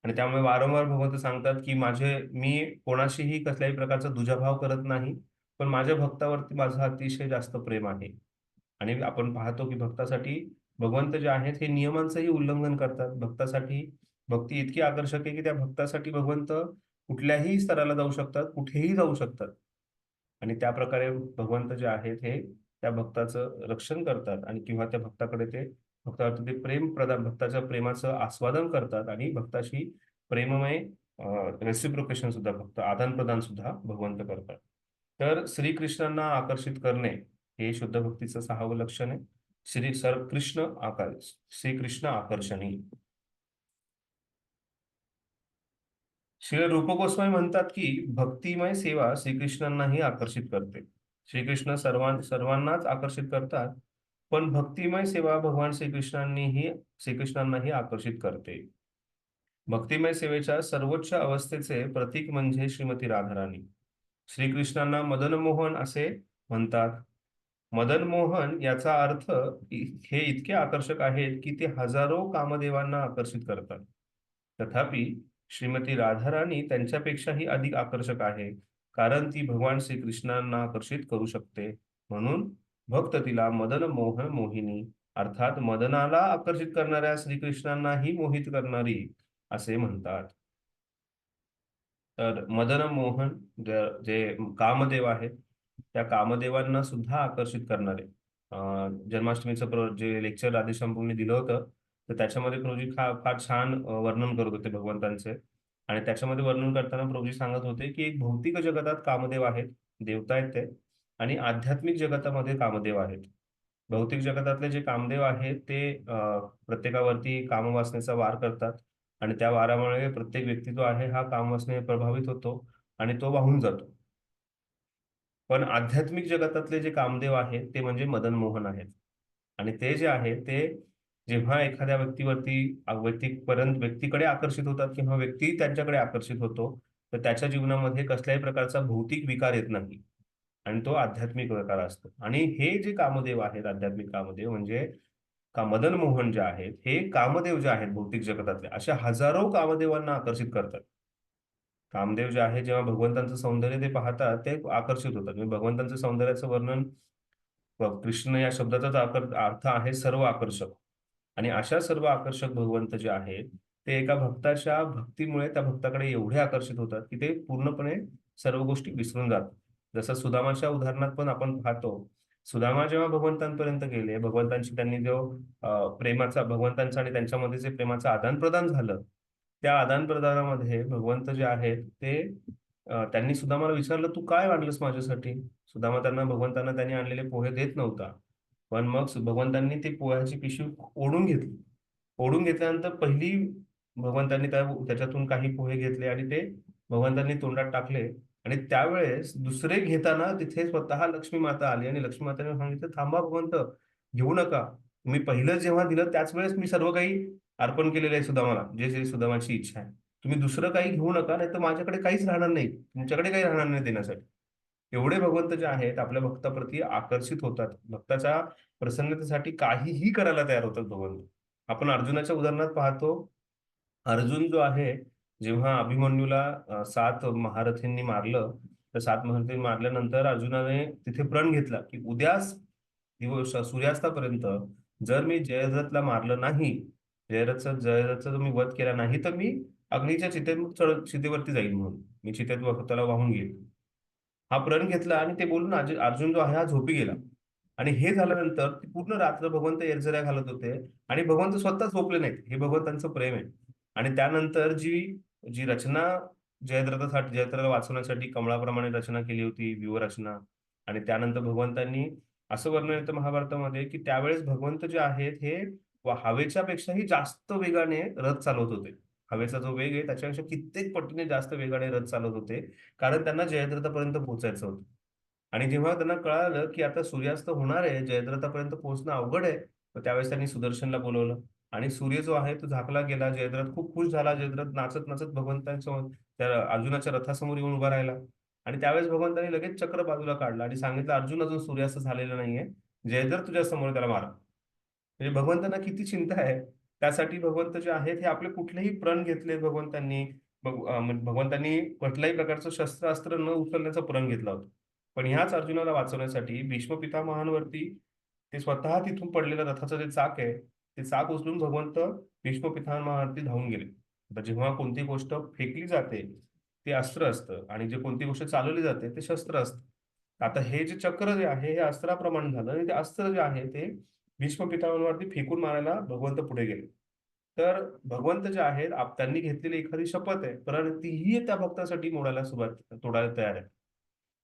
आणि त्यामुळे वारंवार भगवंत सांगतात की मी कोणाशीही कसल्याही प्रकारचा दुजाभाव करत नाही, पण माझ्या भक्तावरती माझं अतिशय जास्त प्रेम आहे. आणि आपण पाहतो की भक्तासाठी भगवंत जे आहेत हे नियमांचंही उल्लंघन करतात. भक्तासाठी भक्ती इतकी आकर्षक आहे की त्या भक्तासाठी भगवंत कुठल्याही स्तराला जाऊ शकतात, कुठेही जाऊ शकतात. आणि त्या प्रकारे भगवंत जे आहेत हे त्या भक्ताचं रक्षण करतात आणि किंवा त्या भक्ताकडे ते भक्तावरती ते भक्ताच्या प्रेमाचं आस्वादन करतात आणि भक्ताशी प्रेममय रेसिप्रोकेशन सुद्धा भक्त आदान प्रदान सुद्धा भगवंत करतात. तर श्रीकृष्णांना आकर्षित करणे हे शुद्ध भक्तीचं 6वं लक्षण आहे. श्रीकृष्ण आकर्षणी. श्री रूप गोस्वामी म्हणतात की भक्तिमय सेवा श्रीकृष्णांनाही आकर्षित करते. श्रीकृष्ण सर्वांनाच आकर्षित करतात, पण भक्तिमय सेवा भगवान श्रीकृष्णांनाही आकर्षित करते. भक्तिमय सेवेच्या सर्वोच्च अवस्थेचे प्रतीक म्हणजे श्रीमती राधाराणी. श्रीकृष्णांना मदन मोहन असे म्हणतात. मदन मोहन याचा अर्थ हे इतके आकर्षक आहेत की ते हजारो कामदेवांना आकर्षित करतात. तथापि श्रीमती राधाराणी त्यांच्यापेक्षाही अधिक आकर्षक आहे, कारण ती भगवान श्रीकृष्णांना आकर्षित करू शकते. म्हणून भक्त तिला मदन मोहन मोहिनी अर्थात मदनाला आकर्षित करणाऱ्या श्रीकृष्णांनाही मोहित करणारी असे म्हणतात. तर मदन मोहन जे कामदेव आहेत, त्या कामदेवांना सुद्धा आकर्षित करणारे. जन्माष्टमीचं जे लेक्चर राधेश्यामपूरने दिलं होतं, तर त्याच्यामध्ये प्रभूजी फार छान वर्णन करत होते भगवंतांचे. आणि त्याच्यामध्ये वर्णन करताना प्रभूजी सांगत होते की एक भौतिक जगतात कामदेव आहेत, देवता आहेत ते, आणि आध्यात्मिक जगतामध्ये कामदेव आहेत. भौतिक जगतातले जे कामदेव आहेत ते प्रत्येकावरती कामवासनेचा वार करतात, आणि त्या वारामुळे प्रत्येक व्यक्ती जो आहे हा कामवासनेने प्रभावित होतो आणि तो वाहून जातो. पण आध्यात्मिक जगतातले जे कामदेव आहेत ते म्हणजे मदन मोहन आहेत. आणि ते जे आहे ते जेव्हा एखाद्या व्यक्तीकडे आकर्षित होतात किंवा व्यक्ती त्यांच्याकडे आकर्षित होतो, तर त्याच्या जीवनामध्ये कसल्याही प्रकारचा भौतिक विकार येत नाही, आणि तो आध्यात्मिक विकार असतो. आणि हे जे कामदेव आहेत, आध्यात्मिक कामदेव म्हणजे मदन मोहन जे आहेत, हे कामदेव जे आहेत भौतिक जगतातले अशा हजारो कामदेवांना आकर्षित करतात. कामदेव जे आहे जेव्हा भगवंतांचं सौंदर्य ते पाहतात ते आकर्षित होतात. म्हणजे भगवंतांचं सौंदर्याचं वर्णन, कृष्ण या शब्दाचाच अर्थ आहे सर्व आकर्षक. आणि अशा सर्व आकर्षक भगवंत जे आहेत ते एका भक्ताच्या भक्तीमुळे त्या भक्ताकडे एवढे आकर्षित होतात की ते पूर्णपणे सर्व गोष्टी विसरून जातात. जसं सुदामाच्या उदाहरणात पण आपण पाहतो, सुदामा जेव्हा भगवंतांपर्यंत गेले, भगवंतांशी त्यांनी जो प्रेमाचा, भगवंतांचा आणि त्यांच्यामध्ये जे प्रेमाचं आदान प्रदान झालं, त्या आदान प्रदानामध्ये भगवंत जे आहेत ते त्यांनी सुदामाला विचारलं, तू काय आणलंस माझ्यासाठी? भगवंतांना त्यांनी आणलेले पोहे देत नव्हता. पण मग भगवंतांनी ते पोह्याची पिशवी ओढून घेतली. ओढून घेतल्यानंतर पहिली भगवंतांनी त्याच्यातून काही पोहे घेतले आणि ते भगवंतांनी तोंडात टाकले. आणि त्यावेळेस दुसरे घेताना तिथे स्वतः लक्ष्मी माता आली आणि लक्ष्मी माताने सांगितलं, थांबा भगवंत, घेऊ नका. तुम्ही पहिलं जेव्हा दिलं त्याच वेळेस मी सर्व काही अर्पण केलेलं आहे सुदामाला, जे जे सुदामाची इच्छा आहे. तुम्ही दुसरं काही घेऊ नका, नाही तर माझ्याकडे काहीच राहणार नाही, तुमच्याकडे काही राहणार नाही देण्यासाठी. एवढे भगवंत जे आहेत आपल्या भक्ताप्रती आकर्षित होतात, भक्ताच्या प्रसन्नतेसाठी काहीही करायला तयार होतात भगवंत. आपण अर्जुनाच्या उदाहरणात पाहतो, अर्जुन जो आहे जेव्हा अभिमन्यूला 7 महारथींनी मारलं, तर 7 महारथींनी मारल्यानंतर अर्जुनाने तिथे प्रण घेतला की उद्या दिवस सूर्यास्तापर्यंत जर मी जयद्रथला मारलं नाही, जयद्रथचा जर मी वध केला नाही, तर मी अग्नीच्या चितेवरती जाईल, म्हणून मी चितेत स्वतःला वाहून घेईल. हा प्रण घेतला आणि ते बोलून अर्जुन जो आहे हा झोपी गेला. आणि हे झाल्यानंतर ती पूर्ण रात्र भगवंत येरझऱ्या घालत होते आणि भगवंत स्वतः झोपले नाहीत. हे भगवंतांचं प्रेम आहे. आणि त्यानंतर जी जी रचना जयद्रथाला वाचवण्यासाठी कमळाप्रमाणे रचना केली होती, व्यूहरचना. आणि त्यानंतर भगवंतांनी असं वर्णन येतं महाभारतामध्ये की त्यावेळेस भगवंत जे आहेत हे हवेच्या पेक्षाही जास्त वेगाने रथ चालवत होते. हवेचा जो वेग आहे त्याच्यापेक्षा कित्येक पटीने जास्त वेगाने रथ चालवत होते, कारण त्यांना जयद्रथापर्यंत पोहोचायचं होतं. आणि जेव्हा त्यांना कळालं की आता सूर्यास्त होणार आहे, जयद्रथापर्यंत पोहोचणं अवघड आहे, तर त्यावेळेस त्यांनी सुदर्शनला बोलवलं आणि सूर्य जो आहे तो झाकला गेला. जयद्रथ खूप खुश झाला. जयद्रथ नाचत नाचत भगवंतांसमोर, त्या अर्जुनाच्या रथासमोर येऊन उभा राहिला. आणि त्यावेळेस भगवंतांनी लगेच चक्र बाजूला काढलं आणि सांगितलं, अर्जुन अजून सूर्यास्त झालेला नाहीये, जयद्रथ तुझ्या समोर, त्याला मारा. म्हणजे भगवंतांना किती चिंता आहे. त्यासाठी भगवंत जे आहेत हे आपले कुठलेही प्रण घेतले भगवंतांनी. भगवंतांनी कुठल्याही प्रकारचं शस्त्रास्त्र न उचलण्याचा प्रण घेतला होता. पण ह्याच अर्जुनाला वाचवण्यासाठी भीष्म पितामहांवरती ते स्वतः तिथून पडलेलं रथाचं जे चाक आहे, ते चाक उचलून भगवंत भीष्म पितामहांवरती धावून गेले. आता जेव्हा कोणती गोष्ट फेकली जाते ते अस्त्र असतं, आणि जे कोणती गोष्ट चालवली जाते ते शस्त्र असतं. आता हे जे चक्र जे आहे हे अस्त्राप्रमाणे झालं, आणि ते अस्त्र जे आहे ते भीष्म पितामहांवरती फेकून मारायला भगवंत पुढे गेले. तर भगवंत जे आहेत त्यांनी घेतलेली एखादी शपथ आहे, पण तीही त्या भक्तासाठी तोडायला तयार आहे.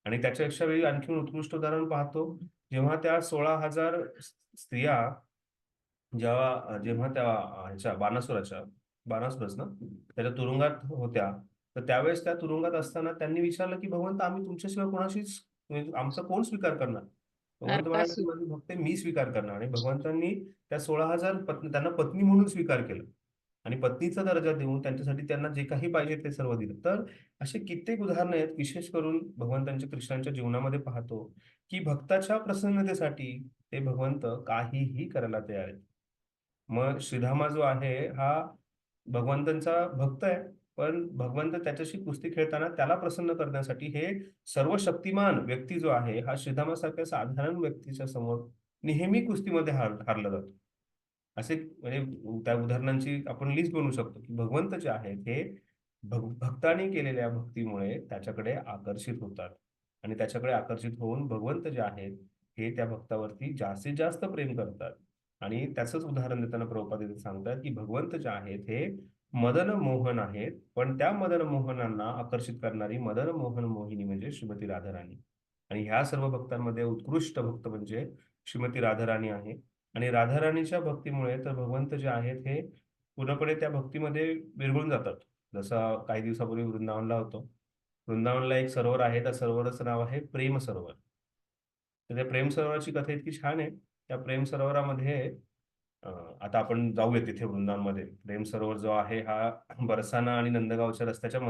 आणि त्याच्यापेक्षा वेळी आणखी उत्कृष्ट उदाहरण पाहतो, जेव्हा त्या 16,000 स्त्रिया जेव्हा त्या ह्याच्या बाणासुरच ना, त्याच्या तुरुंगात होत्या, तर त्यावेळेस त्या तुरुंगात असताना त्यांनी विचारलं की भगवंत, आम्ही तुमच्याशिवाय कोणाशीच, म्हणजे आमचा कोण स्वीकार करणार? भगवंत म्हणाले की माझी भक्त मी स्वीकार करणार. आणि भगवंतांनी त्या 16,000 त्यांना पत्नी म्हणून स्वीकार केलं. आणि पत्नीचा दर्जा देऊन त्यांच्यासाठी त्यांना जे काही पाहिजे ते सर्व दिलं. तर असे कित्येक उदाहरणं आहेत, विशेष करून भगवंतांच्या कृष्णांच्या जीवनामध्ये पाहतो, की भक्ताच्या प्रसन्नतेसाठी ते भगवंत काहीही करायला तयार आहेत. मग श्रीधामा जो आहे हा भगवंतांचा भक्त आहे, पण भगवंत त्याच्याशी कुस्ती खेळताना त्याला प्रसन्न करण्यासाठी हे सर्व शक्तिमान व्यक्ती जो आहे हा श्रीधामासारख्या साधारण व्यक्तीच्या समोर नेहमी कुस्तीमध्ये हारला जातो. असे म्हणजे त्या उदाहरणांची आपण लिस्ट बनवू शकतो, की भगवंत जे आहेत हे भक्तांनी केलेल्या भक्तीमुळे त्याच्याकडे आकर्षित होतात आणि त्याच्याकडे आकर्षित होऊन भगवंत जे आहेत हे त्या भक्तावरती जास्तीत जास्त प्रेम करतात. आणि त्याचंच उदाहरण देताना प्रभुपाद इथे सांगतात, की भगवंत जे आहेत हे मदन मोहन आहेत, पण त्या मदन मोहनांना आकर्षित करणारी मदन मोहन मोहिनी म्हणजे श्रीमती राधाराणी. आणि ह्या सर्व भक्तांमध्ये उत्कृष्ट भक्त म्हणजे श्रीमती राधाराणी आहे. आणि राधाराणीच्या भक्तीमुळे तर भगवंत जे आहेत हे पूर्णपणे त्या भक्तीमध्ये विरघळून जातात. जसं काही दिवसापूर्वी वृंदावनला होतो. वृंदावनला एक सरोवर आहे, त्या सरोवराचं नाव आहे प्रेम सरोवर. तर त्या प्रेम सरोवराची कथा इतकी छान आहे. त्या प्रेम सरोवरामध्ये आता आपण जाऊया तिथे वृंदावनमध्ये. प्रेम सरोवर जो आहे हा बरसाना आणि नंदगावच्या रस्त्याच्या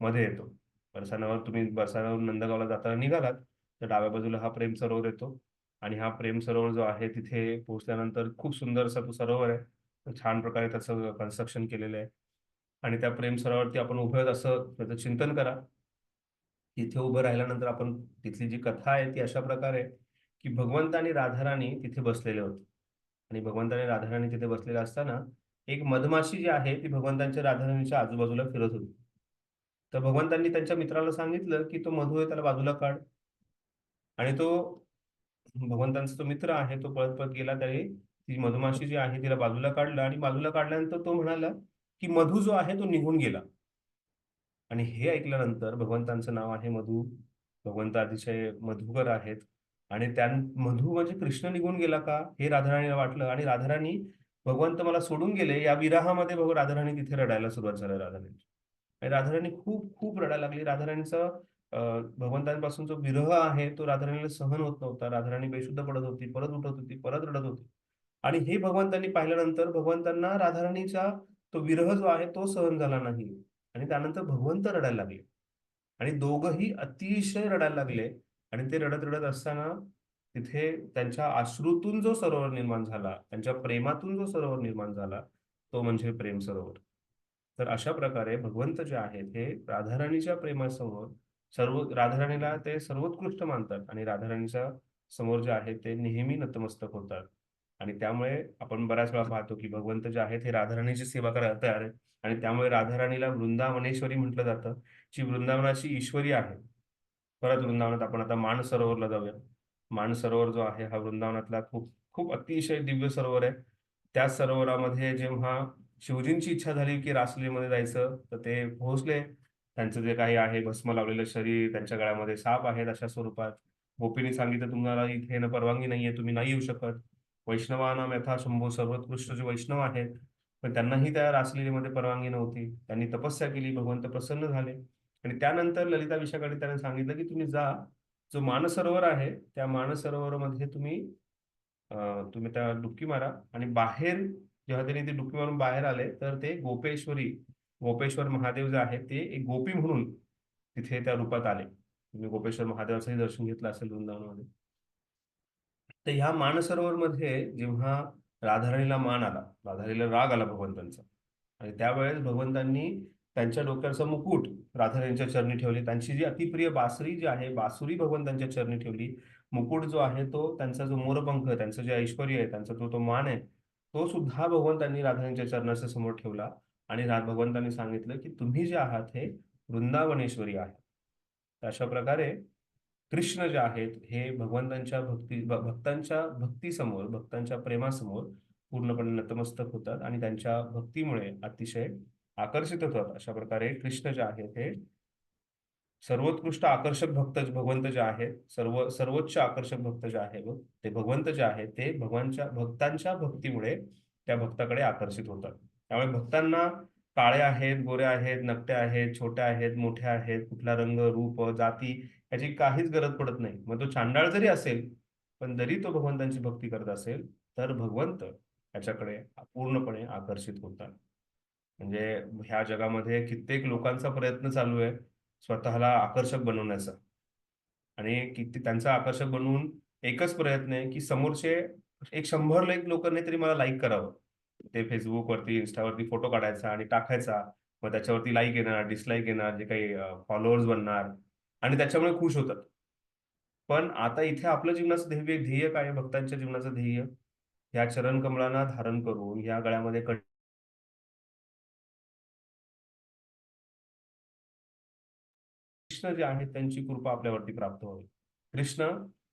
मध्ये येतो. बरसानावर तुम्ही बरसानावरून नंदगावला जाताना निघालात तर डाव्या बाजूला हा प्रेम सरोवर येतो. आणि हा प्रेम सरोवर जो आहे तिथे पोहोचल्यानंतर खूप सुंदरसा तो सरोवर आहे. तर छान प्रकारे त्याचं कन्स्ट्रक्शन केलेलं आहे. आणि त्या प्रेम सरोवरती आपण उभं असं त्याचं चिंतन करा. तिथे उभं राहिल्यानंतर आपण तिथली जी कथा आहे ती अशा प्रकारे आहे, की भगवंत आणि राधाराणी तिथे बसलेले होते. आणि भगवंत आणि राधाराणी तिथे बसलेले असताना एक मधमाशी जी आहे ती भगवंतांच्या राधाराणीच्या आजूबाजूला फिरत होती. तर भगवंतांनी त्यांच्या मित्राला सांगितलं, की तो मधू आहे त्याला बाजूला काढ. आणि तो भगवंतांचा जो मित्र आहे तो पळत पळत गेला. त्याने ती मधमाशी जी आहे तिला बाजूला काढलं आणि बाजूला काढल्यानंतर तो म्हणाला, की मधू जो आहे तो निघून गेला. आणि हे ऐकल्यानंतर भगवंतांचं नाव आहे मधू. भगवंत अतिशय मधुकर आहेत. आणि त्या मधू म्हणजे कृष्ण निघून गेला का हे राधाराणीला वाटलं. आणि राधाराणी भगवंत मला सोडून गेले या विरहामध्ये राधाराणी तिथे रडायला सुरुवात झाली राधाराणी. आणि राधाराणी खूप खूप रडायला लागली. राधाराणीचा भगवंतांपासून जो विरह आहे तो राधाराणीला सहन होत नव्हता. राधाराणी बेशुद्ध पडत होती, परत उठत होती, परत रडत होती. आणि हे भगवंतांनी पाहिल्यानंतर भगवंतांना राधाराणीचा तो विरह जो आहे तो सहन झाला नाही. आणि त्यानंतर भगवंत रडायला लागले. आणि दोघंही अतिशय रडायला लागले. आणि ते रडत रडत असताना तिथे त्यांच्या अश्रूतून जो सरोवर निर्माण झाला, त्यांच्या प्रेमातून जो सरोवर निर्माण झाला, तो म्हणजे प्रेम सरोवर. तर अशा प्रकारे भगवंत जे आहेत हे राधाराणीच्या प्रेमासमोर राधाराणीला ते सर्वोत्कृष्ट मानतात आणि राधाराणीच्या समोर जे आहे ते नेहमी नतमस्तक होतात. आणि त्यामुळे आपण बऱ्याच वेळा पाहतो की भगवंत जे आहेत हे राधाराणीची सेवा करायला तयार आहेत. आणि त्यामुळे राधाराणीला वृंदावनेश्वरी म्हटलं जातं, जी वृंदावनाची ईश्वरी आहे. परत वृंदावनात आपण आता मानसरोवरला जाऊया. मानसरोवर जो आहे हा वृंदावनातला खूप खूप अतिशय दिव्य सरोवर आहे. त्या सरोवरामध्ये जेव्हा शिवजींची इच्छा झाली की रासलीलेमध्ये जायचं तर ते पोहोचले. त्यांचं जे काही आहे भस्म लावलेलं शरीर, त्यांच्या गळ्यामध्ये साप आहेत अशा स्वरूपात. गोपींनी सांगितलं तुम्हाला इथे येणं परवानगी नाहीये, तुम्ही नाही येऊ शकत. वैष्णवानाम यथा शंभो, सर्वोत्कृष्ट जे वैष्णव आहेत पण त्यांनाही त्या रासलीलेमध्ये परवानगी नव्हती. त्यांनी तपस्या केली, भगवंत प्रसन्न झाले. आणि त्यानंतर ललिताभिषेकाने त्याने सांगितलं की तुम्ही जा, जो मानसरोवर आहे त्या मानसरोवरामध्ये तुम्ही त्या डुबकी मारा. आणि बाहेर जेव्हा त्यांनी ते डुबकी मारून बाहेर आले तर ते गोपेश्वर महादेव जे आहेत ते एक गोपी म्हणून तिथे त्या रूपात आले. तुम्ही गोपेश्वर महादेवाचंही दर्शन घेतलं असेल वृंदावनमध्ये. तर ह्या मानसरोवर मध्ये जेव्हा राधाराणीला मान आला, राधाराणीला राग आला भगवंतांचा. आणि त्यावेळेस भगवंतांनी त्यांच्या डोक्यावरचा मुकुट राधाराणीच्या चरणी ठेवले. त्यांची जी अतिप्रिय बासरी जी आहे बासुरी भगवंतांच्या चरणी ठेवली. मुकुट जो आहे तो त्यांचा जो मोरपंख, त्यांचं जे ऐश्वर आहे, त्यांचा तो मान आहे, तो सुद्धा भगवंतांनी राधाराणीच्या चरणाच्या समोर ठेवला. आणि भगवंतांनी सांगितलं की तुम्ही जे आहात हे वृंदावनेश्वरी आहे. तर अशा प्रकारे कृष्ण जे आहेत हे भगवंतांच्या भक्तांच्या भक्तीसमोर, भक्तांच्या प्रेमासमोर पूर्णपणे नतमस्तक होतात आणि त्यांच्या भक्तीमुळे अतिशय आकर्षित होतात. अशा प्रकारे कृष्ण जे आहेत हे सर्वोत्कृष्ट आकर्षक भक्त भगवंत जे आहेत, सर्वोच्च आकर्षक भक्त जे आहे ते भगवंत जे आहेत ते भक्तांच्या भक्तीमुळे त्या भक्ताकडे आकर्षित होतात. त्यामुळे भक्तांना काळे आहेत, गोरे आहेत, नकटे आहेत, छोट्या आहेत, मोठ्या आहेत, कुठला रंग, रूप, जाती याची काहीच गरज पडत नाही. मग तो चांडाळ जरी असेल पण जरी तो भगवंतांची भक्ती करत असेल तर भगवंत त्याच्याकडे पूर्णपणे आकर्षित होतात. म्हणजे ह्या जगामध्ये कित्येक लोकांचा प्रयत्न चालू आहे स्वतःला आकर्षक बनवण्याचा, आणि किती त्यांचा आकर्षक बनवून एकच प्रयत्न आहे की समोरचे एक 100 लोक नाही तरी मला लाईक करावं. ते फेसबुकवरती, इन्स्टावरती फोटो काढायचा आणि टाकायचा. मग त्याच्यावरती लाईक येणार, डिसलाईक येणार, जे काही फॉलोअर्स बनणार, आणि त्याच्यामुळे खुश होतात. पण आता इथे आपलं जीवनाचं ध्येय ध्येय काय आहे? भक्तांच्या जीवनाचं ध्येय, या चरण कमळांना धारण करून या गळ्यामध्ये कृष्ण जे आहेत त्यांची कृपा आपल्यावरती प्राप्त होईल. कृष्ण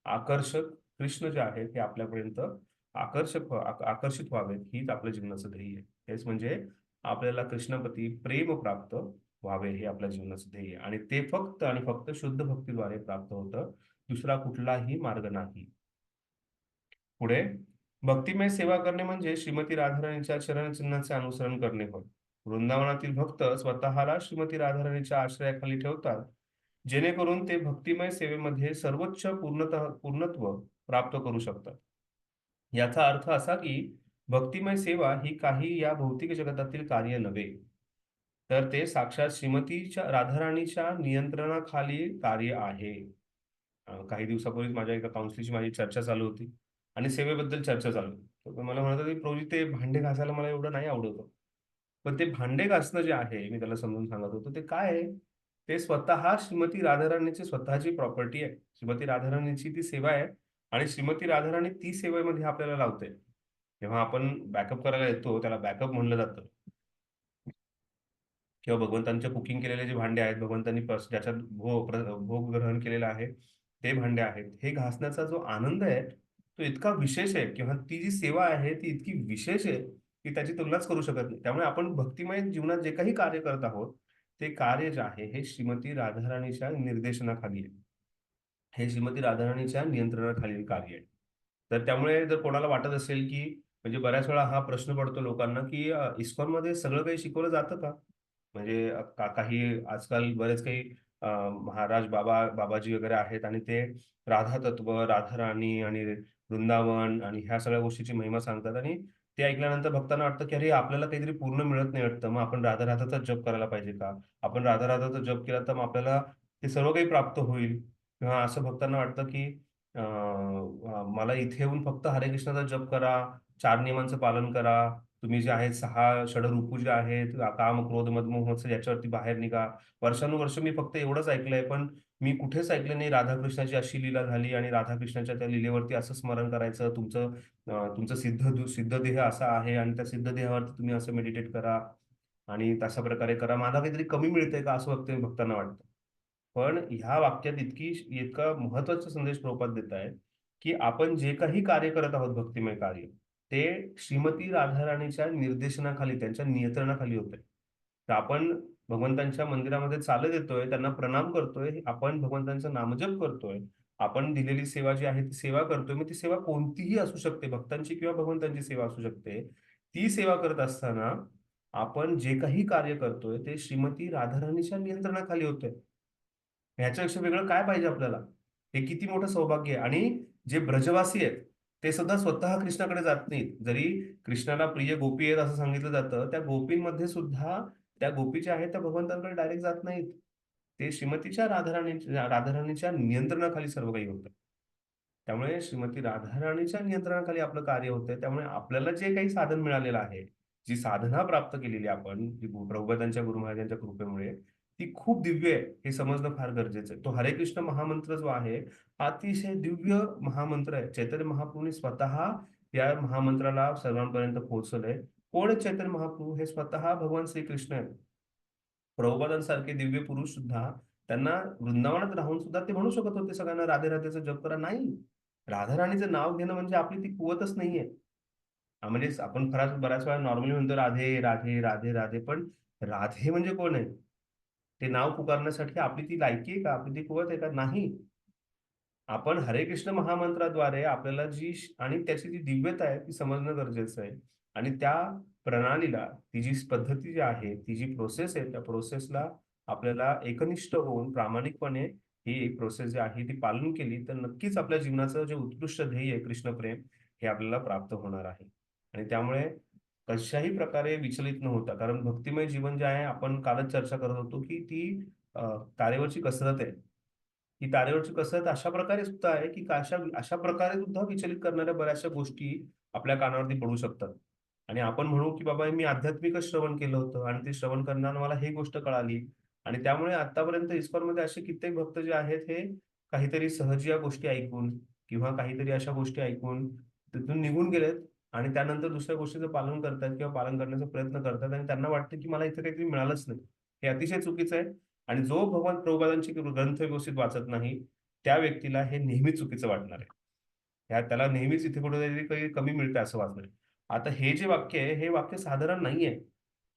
आकर्षक, कृष्ण जे आहेत ते आपल्यापर्यंत आकर्षित व्हावेत, हीच आपल्या जीवनाचं ध्येय आहे. हेच म्हणजे आपल्याला कृष्णाप्रती प्रेम प्राप्त व्हावे, हे आपल्या जीवनाचं ध्येय आहे. आणि ते फक्त आणि फक्त शुद्ध भक्तीद्वारे प्राप्त होतं, दुसरा कुठलाही मार्ग नाही. पुढे, भक्तिमय सेवा करणे म्हणजे श्रीमती राधाराणीच्या चरणचिन्हाचे अनुसरण करणे होय. वृंदावनातील भक्त स्वतःला श्रीमती राधाराणीच्या आश्रयाखाली ठेवतात, जेणेकरून ते भक्तिमय सेवेमध्ये सर्वोच्च पूर्णत्व प्राप्त करू शकतात. याचा अर्थ असा की भक्तिमय सेवा ही काही या भौतिक जगतातील कार्य नव्हे, तर ते साक्षात श्रीमतीच्या राधाराणीच्या नियंत्रणाखाली कार्य आहे. काही दिवसापूर्वीच माझ्या एका काउन्सिलची माझी चर्चा चालू होती आणि सेवेबद्दल चर्चा चालू होती. तर मला म्हणत होते, "प्रभूजी, ते भांडे घासायला मला एवढं नाही आवडत हो." पण ते भांडे घासणं जे आहे, मी त्याला समजून सांगत होतो, ते काय आहे? ते स्वतः श्रीमती राधाराणीची स्वतःची प्रॉपर्टी आहे. श्रीमती राधाराणीची ती सेवा आहे आणि श्रीमती राधाराणी ती सेवेमध्ये आपल्याला लावते. जेव्हा आपण बॅकअप करायला येतो, त्याला बॅकअप म्हणलं जातं. किंवा भगवंतांच्या कुकिंग केलेले जे भांडे आहेत, भगवंतांनी ज्याच्यात भोग ग्रहण केलेला आहे, ते भांडे आहेत. हे घासण्याचा जो आनंद आहे, तो इतका विशेष आहे, किंवा ती जी सेवा आहे ती इतकी विशेष आहे की त्याची तुलनाच करू शकत नाही. त्यामुळे आपण भक्तिमय जीवनात जे काही कार्य करत आहोत, ते कार्य जे आहे हे श्रीमती राधाराणीच्या निर्देशनाखाली आहे. हे श्रीमती राधाराणीच्या नियंत्रणाखालील कार्य आहे. तर त्यामुळे जर कोणाला वाटत असेल की, म्हणजे बऱ्याच वेळा हा प्रश्न पडतो लोकांना की इस्कॉनमध्ये सगळं काही शिकवलं जातं का? म्हणजे काही आजकाल बरेच काही महाराज बाबाजी वगैरे आहेत आणि ते राधा तत्व, राधाराणी आणि वृंदावन आणि ह्या सगळ्या गोष्टीची महिमा सांगतात, आणि ते ऐकल्यानंतर भक्तांना वाटतं की अरे, आपल्याला काहीतरी पूर्ण मिळत नाही वाटतं, मग आपण राधा राधाचाच जप करायला पाहिजे का? आपण राधा राधाचा जप केला तर मग आपल्याला ते सर्व काही प्राप्त होईल. किंवा असं भक्तांना वाटतं की मला इथे येऊन फक्त हरे कृष्णाचा जप करा, 4 नियमांचं पालन करा, तुम्ही जे आहेत 6 षडरूपू जे आहेत, काम, क्रोध, मद, मोह, मत्सर, याच्यावरती बाहेर निघा. वर्षानुवर्ष मी फक्त एवढंच ऐकलंय, पण मी कुठेच ऐकलं नाही राधाकृष्णाची अशी लीला झाली आणि राधाकृष्णाच्या त्या लीलेवरती असं स्मरण करायचं. तुमचं सिद्ध देह असा आहे आणि त्या सिद्ध देहावरती तुम्ही असं मेडिटेट करा आणि तशा प्रकारे करा. मला काहीतरी कमी मिळतंय का, असं भक्तांना वाटतं. पण ह्या वाक्यात इतका महत्वाचा संदेश प्रभुपाद देत आहेत, की आपण जे काही कार्य करत आहोत, भक्तिमय कार्य, ते श्रीमती राधाराणीच्या निर्देशनाखाली, त्यांच्या नियंत्रणाखाली होतंय. तर आपण भगवंतांच्या मंदिरामध्ये चालत येतोय, त्यांना प्रणाम करतोय, आपण भगवंतांचा नामजप करतोय, आपण दिलेली सेवा जी आहे ती सेवा करतोय. मग ती सेवा कोणतीही असू शकते, भक्तांची किंवा भगवंतांची सेवा असू शकते. ती सेवा करत असताना आपण जे काही कार्य करतोय ते श्रीमती राधाराणीच्या नियंत्रणाखाली होतंय. ह्याच्यापेक्षा वेगळं काय पाहिजे आपल्याला? हे किती मोठं सौभाग्य आहे. आणि जे ब्रजवासी आहेत, ते सुद्धा स्वतः कृष्णाकडे जात नाहीत. जरी कृष्णाला प्रिय गोपी आहेत असं सांगितलं जातं, त्या गोपींमध्ये सुद्धा त्या गोपी ज्या आहेत त्या भगवंतांकडे डायरेक्ट जात नाहीत. ते श्रीमतीच्या राधाराणीच्या नियंत्रणाखाली सर्व काही होतं. त्यामुळे श्रीमती राधाराणीच्या नियंत्रणाखाली आपलं कार्य होतंय. त्यामुळे आपल्याला जे काही साधन मिळालेलं आहे, जी साधना प्राप्त केलेली आपण, जी प्रभुपादांच्या, गुरु महाराजांच्या कृपेमुळे, ती खूप दिव्य आहे, हे समजणं फार गरजेचं आहे. तो हरे कृष्ण महामंत्र जो आहे, हा अतिशय दिव्य महामंत्र आहे. चैतन्य महाप्रभूंनी स्वतः या महामंत्राला सर्वांपर्यंत पोहोचवलंय. कोण आहेत चैतन्य महाप्रभू? हे स्वतः भगवान श्रीकृष्ण आहेत. प्रभुपादांसारखे दिव्य पुरुष सुद्धा, त्यांना वृंदावनात राहून सुद्धा ते म्हणू शकत होते सगळ्यांना राधे राधेचा जप करा. नाही. राधाराणीचं नाव घेणं म्हणजे आपली ती कुवतच नाहीये. म्हणजे आपण बऱ्याच वेळा नॉर्मली म्हणतो राधे, राधे, राधे, राधे. पण राधे म्हणजे कोण आहे? ते नाव पुकारण्यासाठी आपली ती लायकी आहे का? आपली ती कुवत आहे का? नाही. आपण हरे कृष्ण महामंत्राद्वारे आपल्याला आणि त्याची जी दिव्यता आहे ती समजणं गरजेचं आहे. आणि त्या प्रणालीला, ती जी पद्धती जी आहे, ती जी प्रोसेस आहे, त्या प्रोसेसला आपल्याला एकनिष्ठ होऊन प्रामाणिकपणे ही प्रोसेस जी आहे ती पालन केली, तर नक्कीच आपल्या जीवनाचं जे उत्कृष्ट ध्येय आहे कृष्ण प्रेम, हे आपल्याला प्राप्त होणार आहे. आणि त्यामुळे कशाही प्रकारे विचलित न होता, कारण भक्तिमय जीवन जे आहे, आपण कालच चर्चा करत होतो की ती तारेवरची कसरत आहे. ही तारेवरची कसरत अशा प्रकारे सुद्धा आहे की अशा प्रकारे सुद्धा विचलित करणाऱ्या बऱ्याचशा गोष्टी आपल्या कानावरती पडू शकतात. आणि आपण म्हणू की बाबा मी आध्यात्मिकच श्रवण केलं होतं आणि ते श्रवण करताना मला ही गोष्ट कळाली. आणि त्यामुळे आतापर्यंत इस्कॉनमध्ये असे कित्येक भक्त जे आहेत हे काहीतरी सहज गोष्टी ऐकून किंवा काहीतरी अशा गोष्टी ऐकून तिथून निघून गेलेत आणि त्यानंतर दुसऱ्या गोष्टीचं पालन करतात किंवा पालन करण्याचा प्रयत्न करतात आणि त्यांना वाटतं की मला इथे काहीतरी मिळालंच नाही. हे अतिशय चुकीचं आहे. आणि जो भगवान प्रभुपादांचे ग्रंथ व्यवस्थित वाचत नाही, त्या व्यक्तीला हे नेहमी चुकीचं वाटणार आहे. त्याला नेहमीच इथे कुठेतरी काही कमी मिळतं असं वाटणार आहे. आता हे जे वाक्य आहे, हे वाक्य साधारण नाहीये,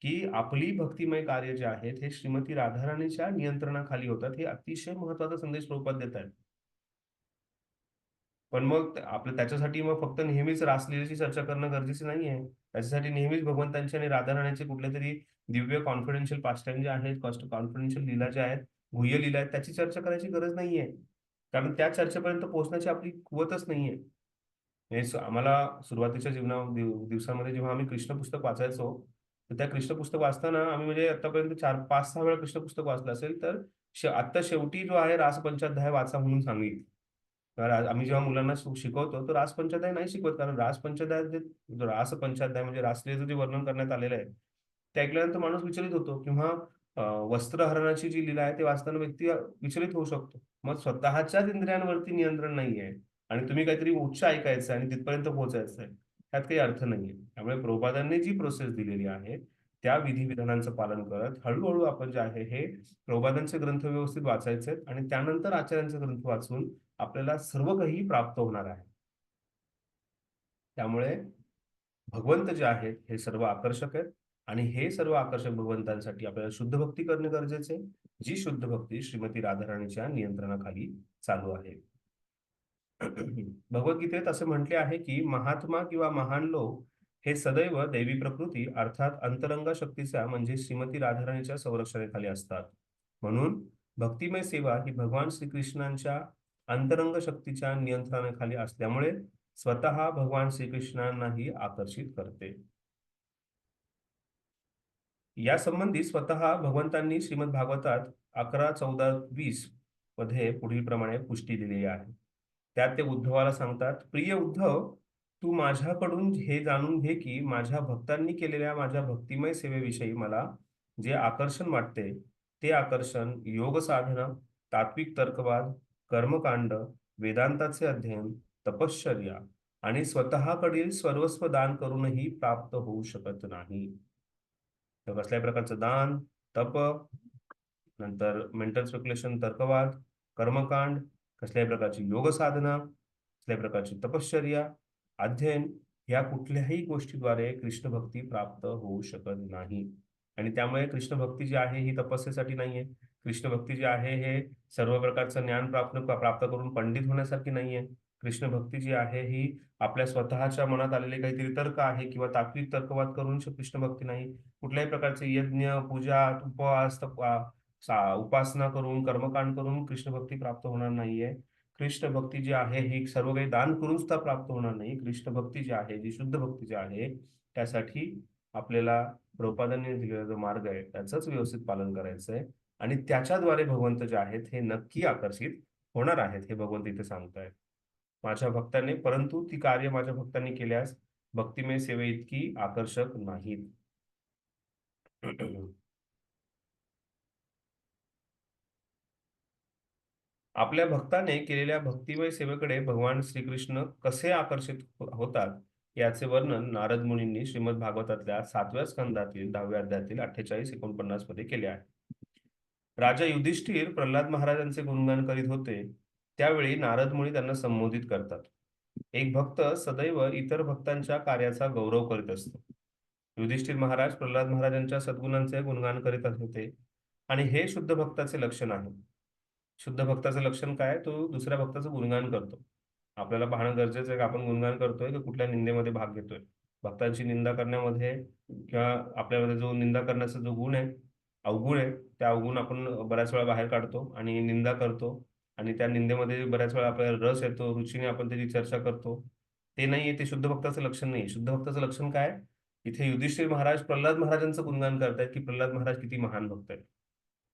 की आपली भक्तिमय कार्य जे आहेत, हे श्रीमती राधाराणीच्या नियंत्रणाखाली होतात. हे अतिशय महत्त्वाचा संदेश प्रभुपाद देत आहेत. पण मग आपलं त्याच्यासाठी मग फक्त नेहमीच रासलीलेची चर्चा करणं गरजेचं नाहीये. त्याच्यासाठी नेहमीच भगवंतांचे आणि राधाराणीचे कुठलेतरी दिव्य कॉन्फिडेन्शियल पास्टाईम जे आहेत, कॉन्फिडेन्शियल लीला ज्या आहेत, गुह्य लीला आहेत, त्याची चर्चा करायची गरज नाहीये. कारण त्या चर्चेपर्यंत पोहोचण्याची आपली कुवतच नाहीये. आम्हाला सुरुवातीच्या दिवसांमध्ये जेव्हा आम्ही कृष्ण पुस्तक वाचायचो, तर त्या कृष्ण पुस्तक वाचताना आम्ही म्हणजे आतापर्यंत 4-5-6 वेळा कृष्ण पुस्तक वाचलं असेल, तर आत्ता शेवटी जो आहे रासपंचाध्याय वाचा म्हणून सांगितलं. तर आम्ही जेव्हा मुलांना शिकवतो, तर रासपंचाध्याय नाही शिकवत. कारण रासपंचाध्याय म्हणजे रासलीलेचं जे वर्णन करण्यात आलेलं आहे, ते ऐकल्यानंतर माणूस विचलित होतो किंवा वस्त्रहरणाची जी लीला आहे, ते वाचताना व्यक्ती विचलित होऊ शकतो. मग स्वतःच्याच इंद्रियांवरती नियंत्रण नाहीये आणि तुम्ही काहीतरी उच्च ऐकायचं आणि तिथपर्यंत पोहोचायचं आहे, त्यात काही अर्थ नाहीये. त्यामुळे प्रभुपादांनी जी प्रोसेस दिलेली आहे, त्या विधिविधानांचं पालन करत हळूहळू आपण जे आहे हे प्रभुपादांचे ग्रंथ व्यवस्थित वाचायचे आहेत आणि त्यानंतर आचार्यांचे ग्रंथ वाचून आपल्याला सर्व काही प्राप्त होणार आहे. त्यामुळे भगवंत जे आहेत हे सर्व आकर्षक आहेत आणि हे सर्व आकर्षक भगवंतांसाठी आपल्याला शुद्ध भक्ती करणे गरजेचे आहे, जी शुद्ध भक्ती श्रीमती राधाराणीच्या नियंत्रणाखाली चालू आहे. भगवद्गीतेत असे म्हटले आहे की महात्मा किंवा महान लोक हे सदैव दैवी प्रकृती अर्थात अंतरंग शक्तीच्या म्हणजे श्रीमती राधाराणीच्या संरक्षणाखाली असतात. म्हणून भक्तिमय सेवा ही भगवान श्रीकृष्णांच्या अंतरंग शक्तीच्या नियंत्रणाखाली असल्यामुळे स्वतः भगवान श्रीकृष्णांनाही आकर्षित करते. या संबंधी स्वतः भगवंतांनी श्रीमद भागवतात 11:14-20 मध्ये पुढील प्रमाणे पुष्टी दिलेली आहे. त्यात ते उद्धवाला सांगतात, प्रिय उद्धव, तू माझ्याकडून हे जाणून घे की माझ्या भक्तांनी केलेल्या माझ्या भक्तिमय सेवेविषयी मला जे आकर्षण वाटते, ते आकर्षण योग साधना, तात्विक तर्कवाद, कर्मकांड, वेदांताचे अध्ययन, तपश्चर्या आणि स्वतःकडील सर्वस्व दान करूनही प्राप्त होऊ शकत नाही. तर कसल्याही प्रकारचं दान, तप, नंतर मेंटल स्पेक्युलेशन, तर्कवाद, कर्मकांड, कसल्याही प्रकारची योग साधना, कसल्याही प्रकारची तपश्चर्या, अध्ययन, या कुठल्याही गोष्टीद्वारे कृष्ण भक्ती प्राप्त होऊ शकत नाही. आणि त्यामुळे कृष्ण भक्ती जी आहे ही तपस्येसाठी नाहीये. कृष्ण भक्ती जी आहे हे सर्व प्रकारचं ज्ञान प्राप्त करून पंडित होण्यासाठी नाहीये. कृष्ण भक्ती जी आहे ही आपल्या स्वतःच्या मनात आलेले काहीतरी तर्क आहे किंवा तात्विक तर्कवाद करून कृष्ण भक्ती नाही. कुठल्याही प्रकारचे यज्ञ, पूजा, उपवास, उपासना करून, कर्मकांड करून कृष्ण भक्ती प्राप्त होणार नाहीये. कृष्ण भक्ती जी आहे ही सर्व काही दान करून सुद्धा प्राप्त होणार नाही. कृष्ण भक्ती जी आहे, जी शुद्ध भक्ती जी आहे, त्यासाठी आपल्याला प्रभुपादांनी दिलेला जो मार्ग आहे त्याचंच व्यवस्थित पालन करायचं आहे आणि त्याच्याद्वारे भगवंत जे आहेत हे नक्की आकर्षित होणार आहेत, हे भगवंत इथे सांगतायत. माझ्या भक्तांनी, परंतु ती कार्य माझ्या भक्तांनी केल्यास भक्तिमय सेवे इतकी आकर्षक नाहीत. आपल्या भक्ताने केलेल्या भक्तिमय सेवेकडे भगवान श्रीकृष्ण कसे आकर्षित होतात याचे वर्णन नारद मुनींनी श्रीमद भागवतातल्या 7व्या स्कंदातील 10व्या अध्यायातील 48-49 मध्ये केले आहे. राजा युधिष्ठिर प्रल्हाद महाराजांचे गुणगान करीत होते, त्यावेळी नारद मुनी त्यांना संबोधित करतात. एक भक्त सदैव इतर भक्तांच्या कार्याचा गौरव करीत असतो. युधिष्ठिर महाराज प्रल्हाद महाराजांच्या सद्गुणांचे गुणगान करीत होते आणि हे शुद्ध भक्ताचे लक्षण आहे. शुद्ध भक्ताचं लक्षण काय? तो दुसऱ्या भक्ताचं गुणगान करतो. आपल्याला पाहणं गरजेचं आहे की आपण गुणगान करतोय की कुठल्या निंदेमध्ये भाग घेतोय. भक्तांची निंदा करण्यामध्ये किंवा आपल्यामध्ये जो निंदा करण्याचा जो गुण आहे, अवगुण आहे, त्या अवगुण आपण बऱ्याच वेळा बाहेर काढतो आणि निंदा करतो आणि त्या निंदेमध्ये बऱ्याच वेळा आपल्याला रस येतो, रुचीने आपण त्याची चर्चा करतो. ते नाहीये, ते शुद्ध भक्ताचं लक्षण नाही. शुद्ध भक्ताचं लक्षण काय? इथे युधिष्ठिर महाराज प्रल्हाद महाराजांचं गुणगान करतायत की प्रल्हाद महाराज किती महान भक्त आहेत.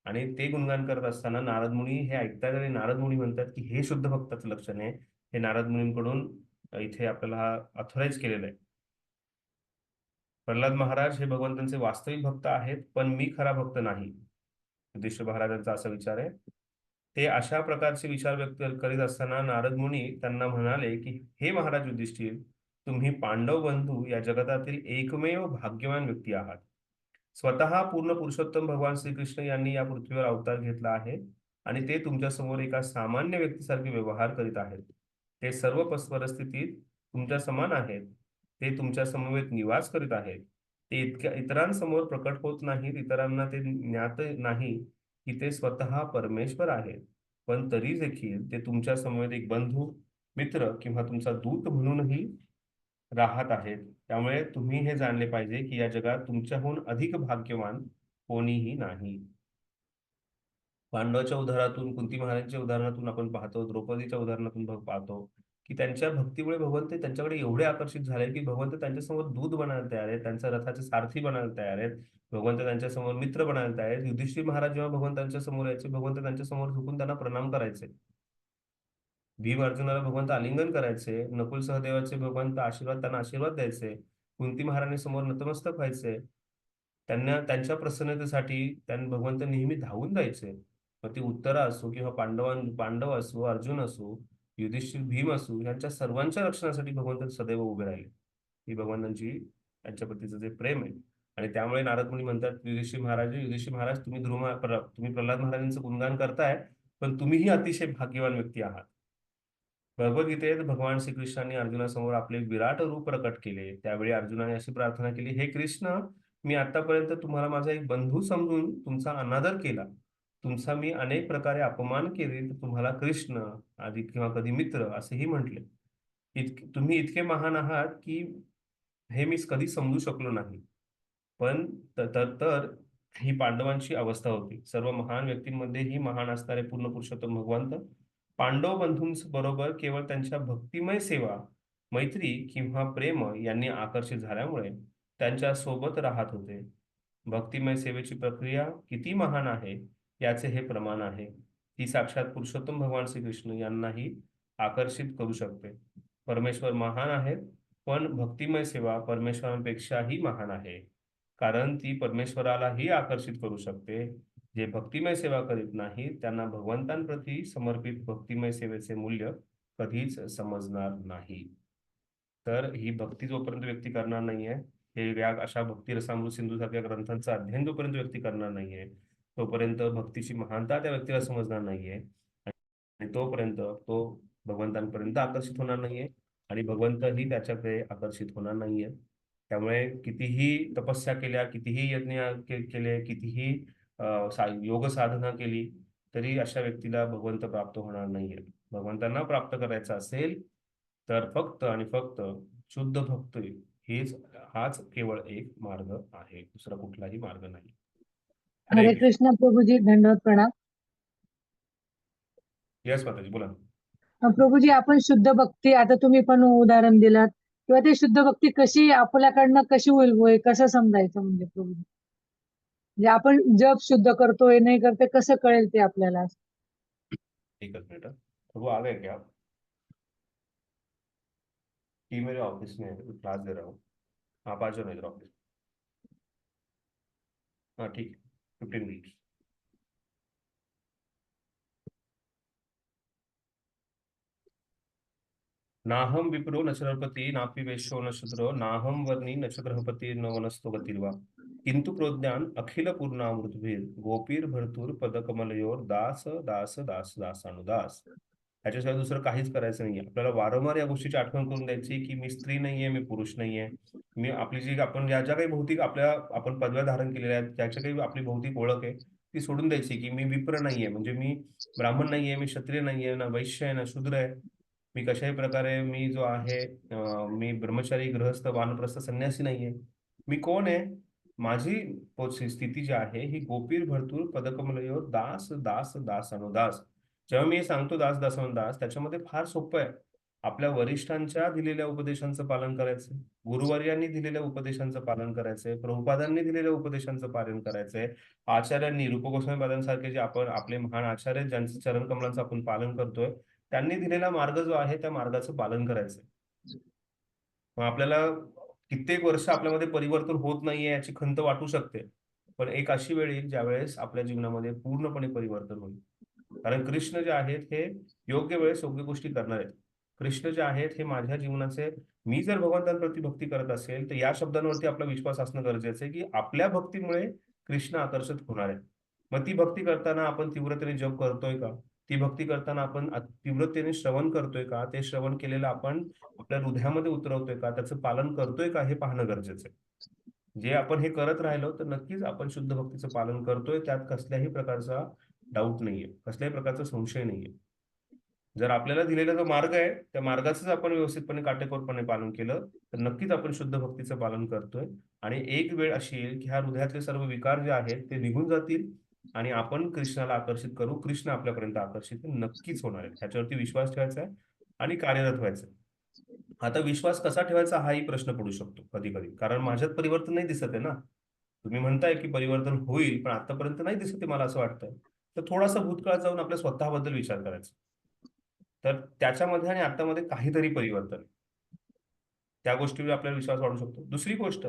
आणि ते गुणगान करत असताना नारद मुनी हे ऐकतात आणि नारद मुनी म्हणतात की हे शुद्ध भक्ताचं लक्षण आहे. हे नारद मुनींकडून इथे आपल्याला ऑथोराइज केलेलं आहे. प्रल्हाद महाराज हे भगवंतांचे वास्तविक भक्त आहेत, पण मी खरा भक्त नाही. युधिष्ठिर महाराजांचा असा विचार आहे. ते अशा प्रकारचे विचार व्यक्त करीत असताना नारद मुनी त्यांना म्हणाले की हे महाराज युधिष्ठिर, तुम्ही पांडव बंधू या जगतातील एकमेव भाग्यवान व्यक्ती आहात. स्वतः पूर्ण पुरुषोत्तम भगवान श्रीकृष्ण यांनी या पृथ्वीवर अवतार घेतला आहे आणि ते तुमच्या समोर एका सामान्य व्यक्तीसारखे व्यवहार करीत आहेत. ते सर्व परिस्थितीत तुमच्या समान आहेत. ते तुमच्या समवेत निवास करीत आहेत. ते इतरांसमोर प्रकट होत नाहीत. इतरांना ते ज्ञात नाही की ते स्वतः परमेश्वर आहेत. पण तरी देखील ते तुमच्या समवेत एक बंधू, मित्र किंवा तुमचा दूत म्हणूनही राहत आहेत. त्यामुळे तुम्ही हे जाणले पाहिजे की या जगात तुमच्याहून अधिक भाग्यवान कोणीही नाही. पांडवाच्या उदाहरणातून, कुंती महाराजांच्या उदाहरणातून आपण पाहतो, द्रौपदीच्या उदाहरणातून पाहतो की त्यांच्या भक्तीमुळे भगवंत त्यांच्याकडे एवढे आकर्षित झाले की भगवंत त्यांच्यासमोर दूत बनायला तयार आहेत. त्यांच्या रथाचे सारथी बनायला तयार आहेत. भगवंत त्यांच्यासमोर मित्र बनायला तयार आहेत. युधिष्ठिर महाराज जेव्हा भगवंतांच्या समोर यायचे, भगवंत त्यांच्या समोर झुकून त्यांना प्रणाम करायचे. भीम अर्जुनाला भगवंत आलिंगन करायचे. नकुल सहदेवाचे भगवंत त्यांना आशीर्वाद द्यायचे. कुंती महाराणी समोर नतमस्तक व्हायचे. त्यांना त्यांच्या प्रसन्नतेसाठी भगवंत नेहमी धावून जायचे. मग ती उत्तरा असो किंवा पांडव असो, अर्जुन असो, युधिष्ठिर भीम असो, यांच्या सर्वांच्या रक्षणासाठी भगवंत सदैव उभे राहिले. ही भगवंतांची त्यांच्या प्रतीचं जे प्रेम आहे. आणि त्यामुळे नारद मुनी म्हणतात युधिष्ठिर महाराज तुम्ही प्रल्हाद महाराजांचं गुणगान करताय, पण तुम्हीही अतिशय भाग्यवान व्यक्ती आहात. भगवद्गीतेत भगवान श्रीकृष्णांनी अर्जुनासमोर आपले विराट रूप प्रकट केले. त्यावेळी अर्जुनाने अशी प्रार्थना केली, हे कृष्ण, मी आतापर्यंत तुम्हाला माझा एक बंधू समजून तुमचा अनादर केला. तुमचा मी अनेक प्रकारे अपमान केले, तर तुम्हाला कृष्ण आधी किंवा कधी मित्र असेही म्हटले. तुम्ही इतके महान आहात की हे मी कधी समजू शकलो नाही. पण तर ही पांडवांची अवस्था होती. सर्व महान व्यक्तींमध्येही महान असणारे पूर्ण पुरुषोत्तम भगवंत पांडव बंधूंबरोबर केवळ त्यांच्या भक्तिमय सेवा, मैत्री किंवा प्रेम यांनी आकर्षित झाल्यामुळे त्यांच्या सोबत राहत होते. भक्तिमय सेवेची प्रक्रिया किती महान आहे याचे हे प्रमाण आहे. ती साक्षात पुरुषोत्तम भगवान श्रीकृष्ण यांनाही आकर्षित करू शकते. परमेश्वर महान आहेत, पण भक्तिमय सेवा परमेश्वरांपेक्षाही महान आहे, कारण ती परमेश्वरालाही आकर्षित करू शकते. जे भक्तिमय सेवा करीत नाही त्यांना भगवंतांप्रती समर्पित भक्तिमय सेवेचे मूल्य कधीच समजणार नाही. तर ही भक्ती जोपर्यंत व्यक्ती करणार नाहीये, हे अशा भक्ती रसामृत सिंधू सारख्या ग्रंथांचं अध्ययन जोपर्यंत व्यक्ती करणार नाहीये, तोपर्यंत भक्तीची महानता त्या व्यक्तीला समजणार नाहीये. आणि तोपर्यंत तो भगवंतांपर्यंत आकर्षित होणार नाहीये आणि भगवंतही त्याच्याकडे आकर्षित होणार नाहीये. त्यामुळे कितीही तपस्या केल्या, कितीही यज्ञ केले, कितीही योग साधना केली, तरी अशा व्यक्तीला भगवंत प्राप्त होणार नाहीये. भगवंतांना प्राप्त करायचं असेल तर फक्त आणि फक्त शुद्ध भक्ती हाच केवळ एक मार्ग आहे. दुसरा कुठलाही मार्ग नाही. हरे कृष्ण प्रभुजी, दंडवत प्रणाम. यस माताजी, बोला. प्रभुजी, आपण शुद्ध भक्ती, आता तुम्ही पण उदाहरण दिलात, किंवा ते शुद्ध भक्ती कशी आपल्याकडनं कशी होईल, कसं समजायचं म्हणजे प्रभुजी? म्हणजे आपण जप शुद्ध करतोय नाही करतोय कसं कळेल ते आपल्याला? एकच मिनट, प्रभु आ गए क्या? कि मेरे ऑफिस में क्लास दे रहा हूँ, आप आ जाओ मेरे ऑफिस. हाँ ठीक है, 15 मिनट. नाहम विप्रो न चरपति नापि वैश्यो न शूद्रो नाहम वर्णी न च ग्रहपति न वनस्तो गतिर्वा किंतु प्रोद्यान अखिल पूर्णामृतभीर गोपीर भरतूर पदकमलयोर दास दास दास दासानुदास. ह्याच्याशिवाय दुसरं काहीच करायचं नाहीये. आपल्याला वारंवार या गोष्टीची आठवण करून द्यायची की मी स्त्री नाहीये, मी पुरुष नाहीये. मी आपली जी आपण ज्या काही भौतिक आपण पदव्या धारण केलेल्या आहेत, ज्याच्या काही आपली भौतिक ओळख आहे, ती सोडून द्यायची की मी विप्र नाहीये, म्हणजे मी ब्राह्मण नाहीये, मी क्षत्रिय नाहीये, ना वैश्य आहे, ना शूद्र आहे. मी कशाही प्रकारे मी जो आहे मी ब्रह्मचारी, गृहस्थ, वानप्रस्थ, संन्यासी नाहीये. मी कोण आहे? माझी स्थिती जी आहे ही गोपीर भरतूर पदकमलयोर दास दास दास अनुदास. जेव्हा मी सांगतो दास दास अनुदास, त्याच्यामध्ये फार सोपं आहे. आपल्या वरिष्ठांच्या दिलेल्या उपदेशांचं पालन करायचंय, गुरुवर्यांनी दिलेल्या उपदेशांचं पालन करायचंय, प्रभुपादांनी दिलेल्या उपदेशांचं पालन करायचंय, आचार्यांनी रूप गोस्वामी पादांसारखे जे आपण आपले महान आचार्य आहेत, ज्यांचं चरणकमलांचं आपण पालन करतोय, त्यांनी दिलेला मार्ग जो आहे त्या मार्गाचं पालन करायचंय. मग आपल्याला कित्येक वर्ष आपल्यामध्ये परिवर्तन होत नाहीये याची खंत वाटू शकते, पण एक अशी वेळ येईल ज्यावेळेस आपल्या जीवनामध्ये पूर्णपणे परिवर्तन होईल. कारण कृष्ण जे आहेत हे योग्य वेळेस योग्य गोष्टी करणार आहेत. कृष्ण जे आहेत हे माझ्या जीवनाचे, मी जर भगवंतांप्रती भक्ती करत असेल तर या शब्दांवरती आपला विश्वास असणं गरजेचं आहे की आपल्या भक्तीमुळे कृष्ण आकर्षित होणार आहे. मग ती भक्ती करताना आपण तीव्रतेने जप करतोय का? ती भक्ती करताना आपण तीव्रतेने श्रवण करतोय का? ते श्रवण केलेलं आपण आपल्या हृदयामध्ये उतरवतोय का? त्याचं पालन करतोय का? हे पाहणं गरजेचं आहे. जे आपण हे करत राहिलो तर नक्कीच आपण शुद्ध भक्तीचं पालन करतोय, त्यात कसल्याही प्रकारचा डाऊट नाहीये, कसल्याही प्रकारचा संशय नाहीये. जर आपल्याला दिलेला जो मार्ग आहे त्या मार्गाचंच आपण व्यवस्थितपणे काटेकोरपणे पालन केलं तर नक्कीच आपण शुद्ध भक्तीचं पालन करतोय. आणि एक वेळ अशी येईल की ह्या हृदयातले सर्व विकार जे आहेत ते निघून जातील आणि आपण कृष्णाला आकर्षित करू, कृष्ण आपल्यापर्यंत आकर्षित नक्कीच होणार आहे. ह्याच्यावरती विश्वास ठेवायचा आहे आणि कार्यरत व्हायचं. आता विश्वास कसा ठेवायचा हाही प्रश्न पडू शकतो कधी कधी, कारण माझ्यात परिवर्तन नाही दिसत आहे ना. तुम्ही म्हणताय की परिवर्तन होईल पण आतापर्यंत नाही दिसत आहे मला असं वाटतंय. तर थोडासा भूतकाळात जाऊन आपल्या स्वतःबद्दल विचार करायचा. तर त्याच्यामध्ये आणि आतामध्ये काहीतरी परिवर्तन आहे. त्या गोष्टीवर आपल्याला विश्वास वाढू शकतो. दुसरी गोष्ट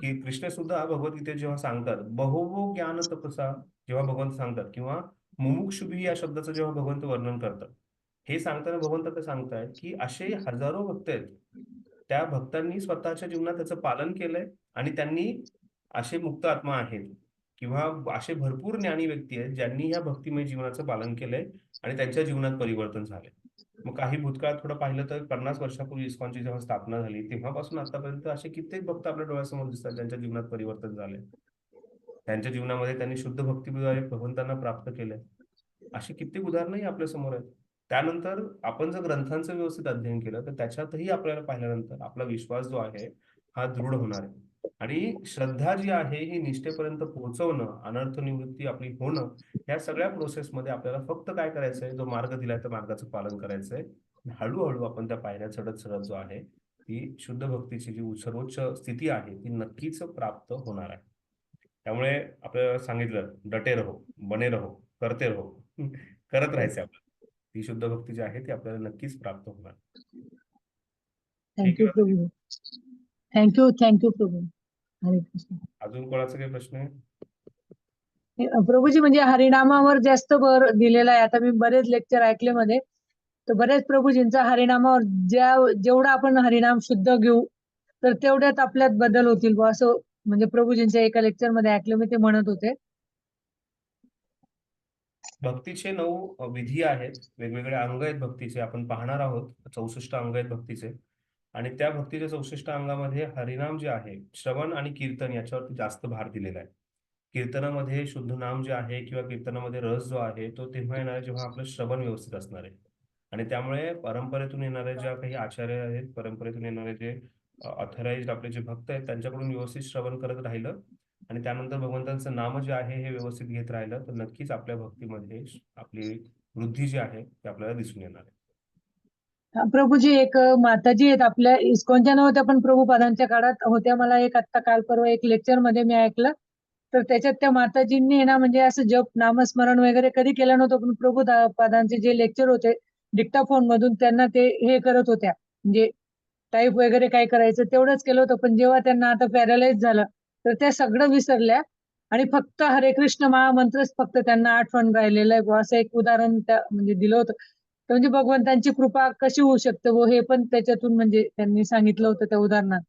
की कृष्ण सुद्धा भगवद्गीतेत जेव्हा सांगतात बहवो ज्ञान तपसा, जेव्हा भगवंत सांगतात किंवा मुमुक्षुभी या शब्दाचं जेव्हा भगवंत वर्णन करतात, हे सांगताना भगवंत ते सांगतायत की असे हजारो भक्त आहेत, त्या भक्तांनी स्वतःच्या जीवनात त्याचं पालन केलंय आणि त्यांनी असे मुक्त आत्मा आहेत किंवा असे भरपूर ज्ञानी व्यक्ती आहेत ज्यांनी या भक्तिमय जीवनाचं पालन केलंय आणि त्यांच्या जीवनात परिवर्तन झाले. मग काही भूतकाळात थोडं पाहिलं तर 50 वर्षापूर्वी इस्कॉनची जेव्हा स्थापना झाली तेव्हापासून आतापर्यंत असे कित्येक भक्त आपल्या डोळ्यासमोर दिसतात ज्यांच्या जीवनात परिवर्तन झाले. त्यांच्या जीवनामध्ये त्यांनी शुद्ध भक्तीद्वारे भगवंतांना प्राप्त केलंय. अशी कित्येक उदाहरणंही आपल्या समोर आहेत. त्यानंतर आपण जर ग्रंथांचं व्यवस्थित अध्ययन केलं तर त्याच्यातही आपल्याला पाहिल्यानंतर आपला विश्वास जो आहे हा दृढ होणार आहे. आणि श्रद्धा जी आहे ही निष्ठेपर्यंत पोहोचवणं, अनर्थ निवृत्ती आपली होणं, या सगळ्या प्रोसेसमध्ये आपल्याला फक्त काय करायचंय, जो मार्ग दिलाय त्या मार्गाचं पालन करायचंय. हळूहळू आपण त्या पायऱ्या चढत चढत जो आहे ती शुद्ध भक्तीची जी सर्वोच्च स्थिती आहे ती नक्कीच प्राप्त होणार आहे. त्यामुळे आपल्याला सांगितलं डटे रहो, बने रहो, करते रहो, करत राहायचं आपल्याला. ती शुद्ध भक्ती जी आहे ती आपल्याला नक्कीच प्राप्त होणार. ठीक थँक्यू आहे. प्रभू. थँक्यू प्रभू. हरे कृष्ण. अजून कोणाचा काही प्रश्न आहे? प्रभूजी म्हणजे हरिनामावर जास्त भर दिलेला आहे. आता मी बरेच लेक्चर ऐकले मध्ये, तर बरेच प्रभूजींचा हरिनामावर जेवढा आपण हरिनाम शुद्ध घेऊ तर तेवढ्यात आपल्यात बदल होतील बुवा असं, म्हणजे प्रभूजींच्या एका लेक्चर मध्ये ऐकलं मी, ते म्हणत होते. भक्तीचे 9 विधी आहेत, वेगवेगळे अंग आहेत भक्तीचे, आपण पाहणार आहोत. 64 अंग आहेत भक्तीचे. आणि त्या भक्तीच्या 64 अंगामध्ये हरिनाम जे आहे, श्रवण आणि कीर्तन याच्यावरती जास्त भार दिलेला आहे. कीर्तनामध्ये शुद्ध नाम जे आहे किंवा कीर्तनामध्ये रस जो आहे तो तेव्हा येणार आहे जेव्हा आपलं श्रवण व्यवस्थित असणार आहे. आणि त्यामुळे परंपरेतून येणारे ज्या काही आचार्य आहेत, परंपरेतून येणारे जे ऑथराइज्ड आपले जे भक्त आहेत त्यांच्याकडून व्यवस्थित श्रवण करत राहिलं आणि त्यानंतर भगवंतांचं नाम जे आहे हे व्यवस्थित घेत राहिलं तर नक्कीच आपल्या भक्तीमध्ये आपली वृद्धी जी आहे ती आपल्याला दिसून येणार आहे. प्रभूजी एक माताजी आहेत आपल्या इस्कॉनच्या नव्हत्या पण प्रभुपादांच्या काळात होत्या. मला एक आत्ता काल परवा एक लेक्चर मध्ये मी ऐकलं, तर त्याच्यात त्या माताजींनी ना म्हणजे असं जप नामस्मरण वगैरे कधी केलं नव्हतं, पण प्रभुपादांचे जे लेक्चर होते डिक्टाफोन मधून त्यांना ते हे करत होत्या, म्हणजे टाईप वगैरे काय करायचं तेवढंच केलं होतं. पण जेव्हा त्यांना आता पॅरालाइज झालं तर त्या सगळं विसरल्या आणि फक्त हरे कृष्ण महामंत्रच फक्त त्यांना आठवण राहिलेलं आहे बुवा, असं एक उदाहरण त्या म्हणजे दिलं होतं. तर म्हणजे भगवंतांची कृपा कशी होऊ शकते वो हे पण त्याच्यातून म्हणजे त्यांनी सांगितलं होतं त्या उदाहरणात.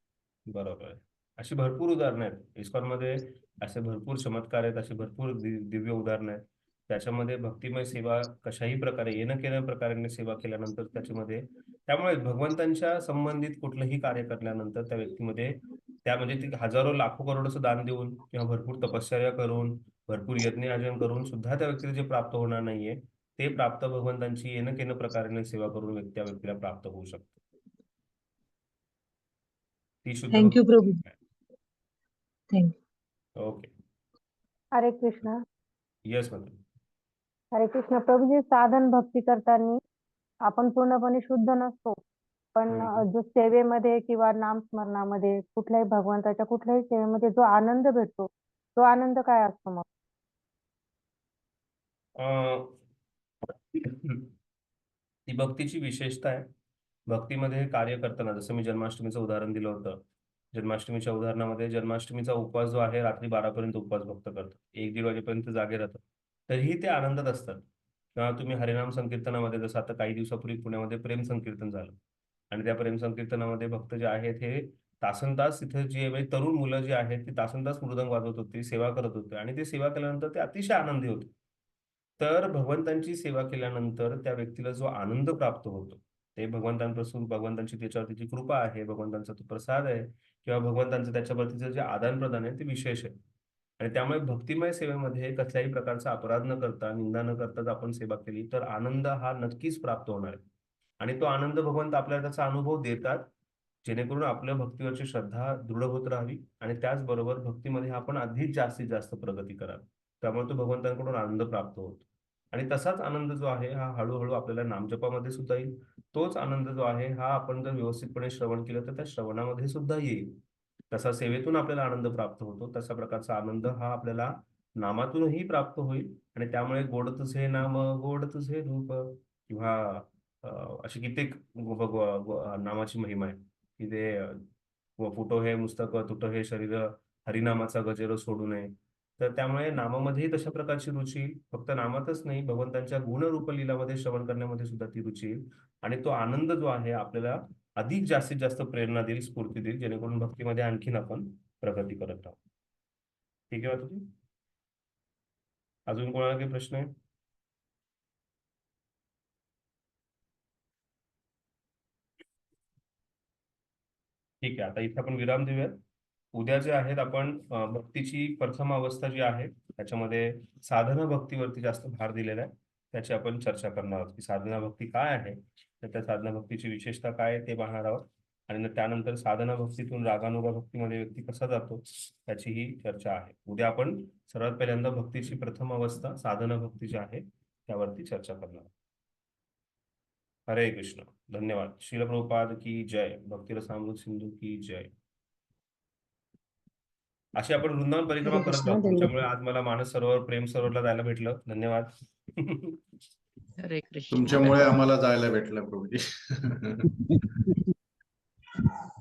बरोबर आहे. अशी भरपूर उदाहरणं आहेत इस्कॉनमध्ये, असे भरपूर चमत्कार आहेत, अशी भरपूर दिव्य उदाहरणं आहेत. त्याच्यामध्ये भक्तिमय सेवा कशाही प्रकारे येणं केल्या प्रकारे सेवा केल्यानंतर त्याच्यामध्ये, त्यामुळे भगवंतांच्या संबंधित कुठलंही कार्य करण्यानंतर त्या व्यक्तीमध्ये त्या म्हणजे ती हजारो लाखो करोडचं दान देऊन किंवा भरपूर तपश्चर्या करून भरपूर यज्ञ आचरण करून सुद्धा त्या व्यक्तीला जे प्राप्त होणार नाहीये ते प्राप्त भगवंतांची येणं केलं प्रकारे सेवा करून त्या व्यक्तीला प्राप्त होऊ शकतं. ती शुद्ध थँक्यू प्रभू. भक्ती. थँक्यू. ओके. हरे कृष्णा. Yes madam. हरे कृष्ण. प्रभूजी साधन भक्ती करताना आपण पूर्णपणे शुद्ध नसतो, पण जो सेवेमध्ये किंवा नामस्मरणामध्ये कुठल्याही भगवंताच्या कुठल्याही सेवेमध्ये जो आनंद भेटतो, तो आनंद काय असतो मग? ती भक्तीची विशेषता आहे. भक्तीमध्ये कार्य करताना जसं मी जन्माष्टमीचं उदाहरण दिलं होतं. जन्माष्टमीच्या उदाहरणामध्ये जन्माष्टमीचा उपवास जो आहे रात्री 12 पर्यंत उपवास भक्त करतात. 1-1:30 वाजेपर्यंत जागे राहतात. तरीही ते आनंदात असतात. किंवा तुम्ही हरिनाम संकीर्तनामध्ये जसं आता काही दिवसापूर्वी पुण्यामध्ये प्रेम संकीर्तन झालं. आणि त्या प्रेम संकीर्तनामध्ये भक्त जे आहेत हे तासनतास तिथे जे म्हणजे तरुण मुलं जी आहेत ती तासनतास मृदंग वाजवत होती, सेवा करत होते आणि ते सेवा केल्यानंतर ते अतिशय आनंदी होते. तर भगवंतांची सेवा केल्यानंतर त्या व्यक्तीला जो आनंद प्राप्त होतो, ते भगवंतांपासून भगवंतांची त्याच्यावरती जी कृपा आहे, भगवंतांचा तो प्रसाद आहे किंवा भगवंतांचं त्याच्यावरतीचं जे आदान-प्रदान आहे ते विशेष आहे. आणि त्यामुळे भक्तिमय सेवेमध्ये कसल्याही प्रकारचा अपराध न करता, निंदा न करताच आपण सेवा केली तर आनंद हा नक्कीच प्राप्त होणार आहे. आणि तो आनंद भगवंत आपल्याला त्याचा अनुभव देतात, जेणेकरून आपल्या भक्तीवरची श्रद्धा दृढ होत राहावी आणि त्याचबरोबर भक्तीमध्ये आपण अधिक जास्तीत जास्त प्रगती करावी. त्यामुळे तो भगवंतांकडून आनंद प्राप्त होतो. आणि तसाच आनंद जो आहे हा हळूहळू आपल्याला नामजपामध्ये सुद्धा येईल. तोच आनंद जो आहे हा आपण जर व्यवस्थितपणे श्रवण केलं तर त्या श्रवणामध्ये सुद्धा येईल. तसा सेवेतून आपल्याला आनंद प्राप्त होतो, तसा प्रकारचा आनंद हा आपल्याला नामातूनही प्राप्त होईल. आणि त्यामुळे गोड तुझे नाम, गोड तुझे रूप किंवा अशी कित्येक नामाची महिमा आहे की ते फुटो हे पुस्तक, तुटो हे शरीर, हरिनामाचा गजेर सोडू नये. तर त्यामुळे नामामध्येही तशा प्रकारची रुची येईल. फक्त नामातच नाही, भगवंतांच्या गुणरूप लीलामध्ये श्रवण करण्यामध्ये सुद्धा ती रुची येईल. आणि तो आनंद जो आहे आपल्याला अधिक जास्तीत जास्त प्रेरणा देईल, स्फूर्ती देईल, जेणेकरून भक्तीमध्ये आणखीन आपण प्रगती करत राहू. ठीक आहे तुझी? अजून कोणाला काही प्रश्न आहे? ठीक आहे, आता इथे आपण विराम देऊयात. उद्या जे आहेत आपण भक्तीची प्रथम अवस्था जी आहे त्याच्यामध्ये साधना भक्तीवरती जास्त भार दिलेला आहे. त्याची आपण चर्चा करणार आहोत की साधना भक्ती काय आहे, तर त्या साधना भक्तीची विशेषता काय आहे ते पाहणार आहोत. आणि त्यानंतर साधना भक्तीतून रागानुगा भक्तीमध्ये व्यक्ती कसा जातो त्याची ही चर्चा आहे. उद्या आपण सर्वात पहिल्यांदा भक्तीची प्रथम अवस्था साधना भक्ती जी आहे त्यावरती चर्चा करणार आहोत. हरे कृष्ण. धन्यवाद. श्रील प्रभुपाद की जय. भक्ती रसामृत सिंधू की जय. अशी आपण वृंदावन परिक्रमा हरे करत कृष्ण, राहतो. धन्यवाद. त्यामुळे आज मला मानस सरोवर, प्रेम सरोवरला जायला भेटलं. धन्यवाद. हरे कृष्ण. तुमच्यामुळे आम्हाला जायला भेटलं प्रभूजी.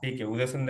ठीक आहे, उद्या संध्याकाळी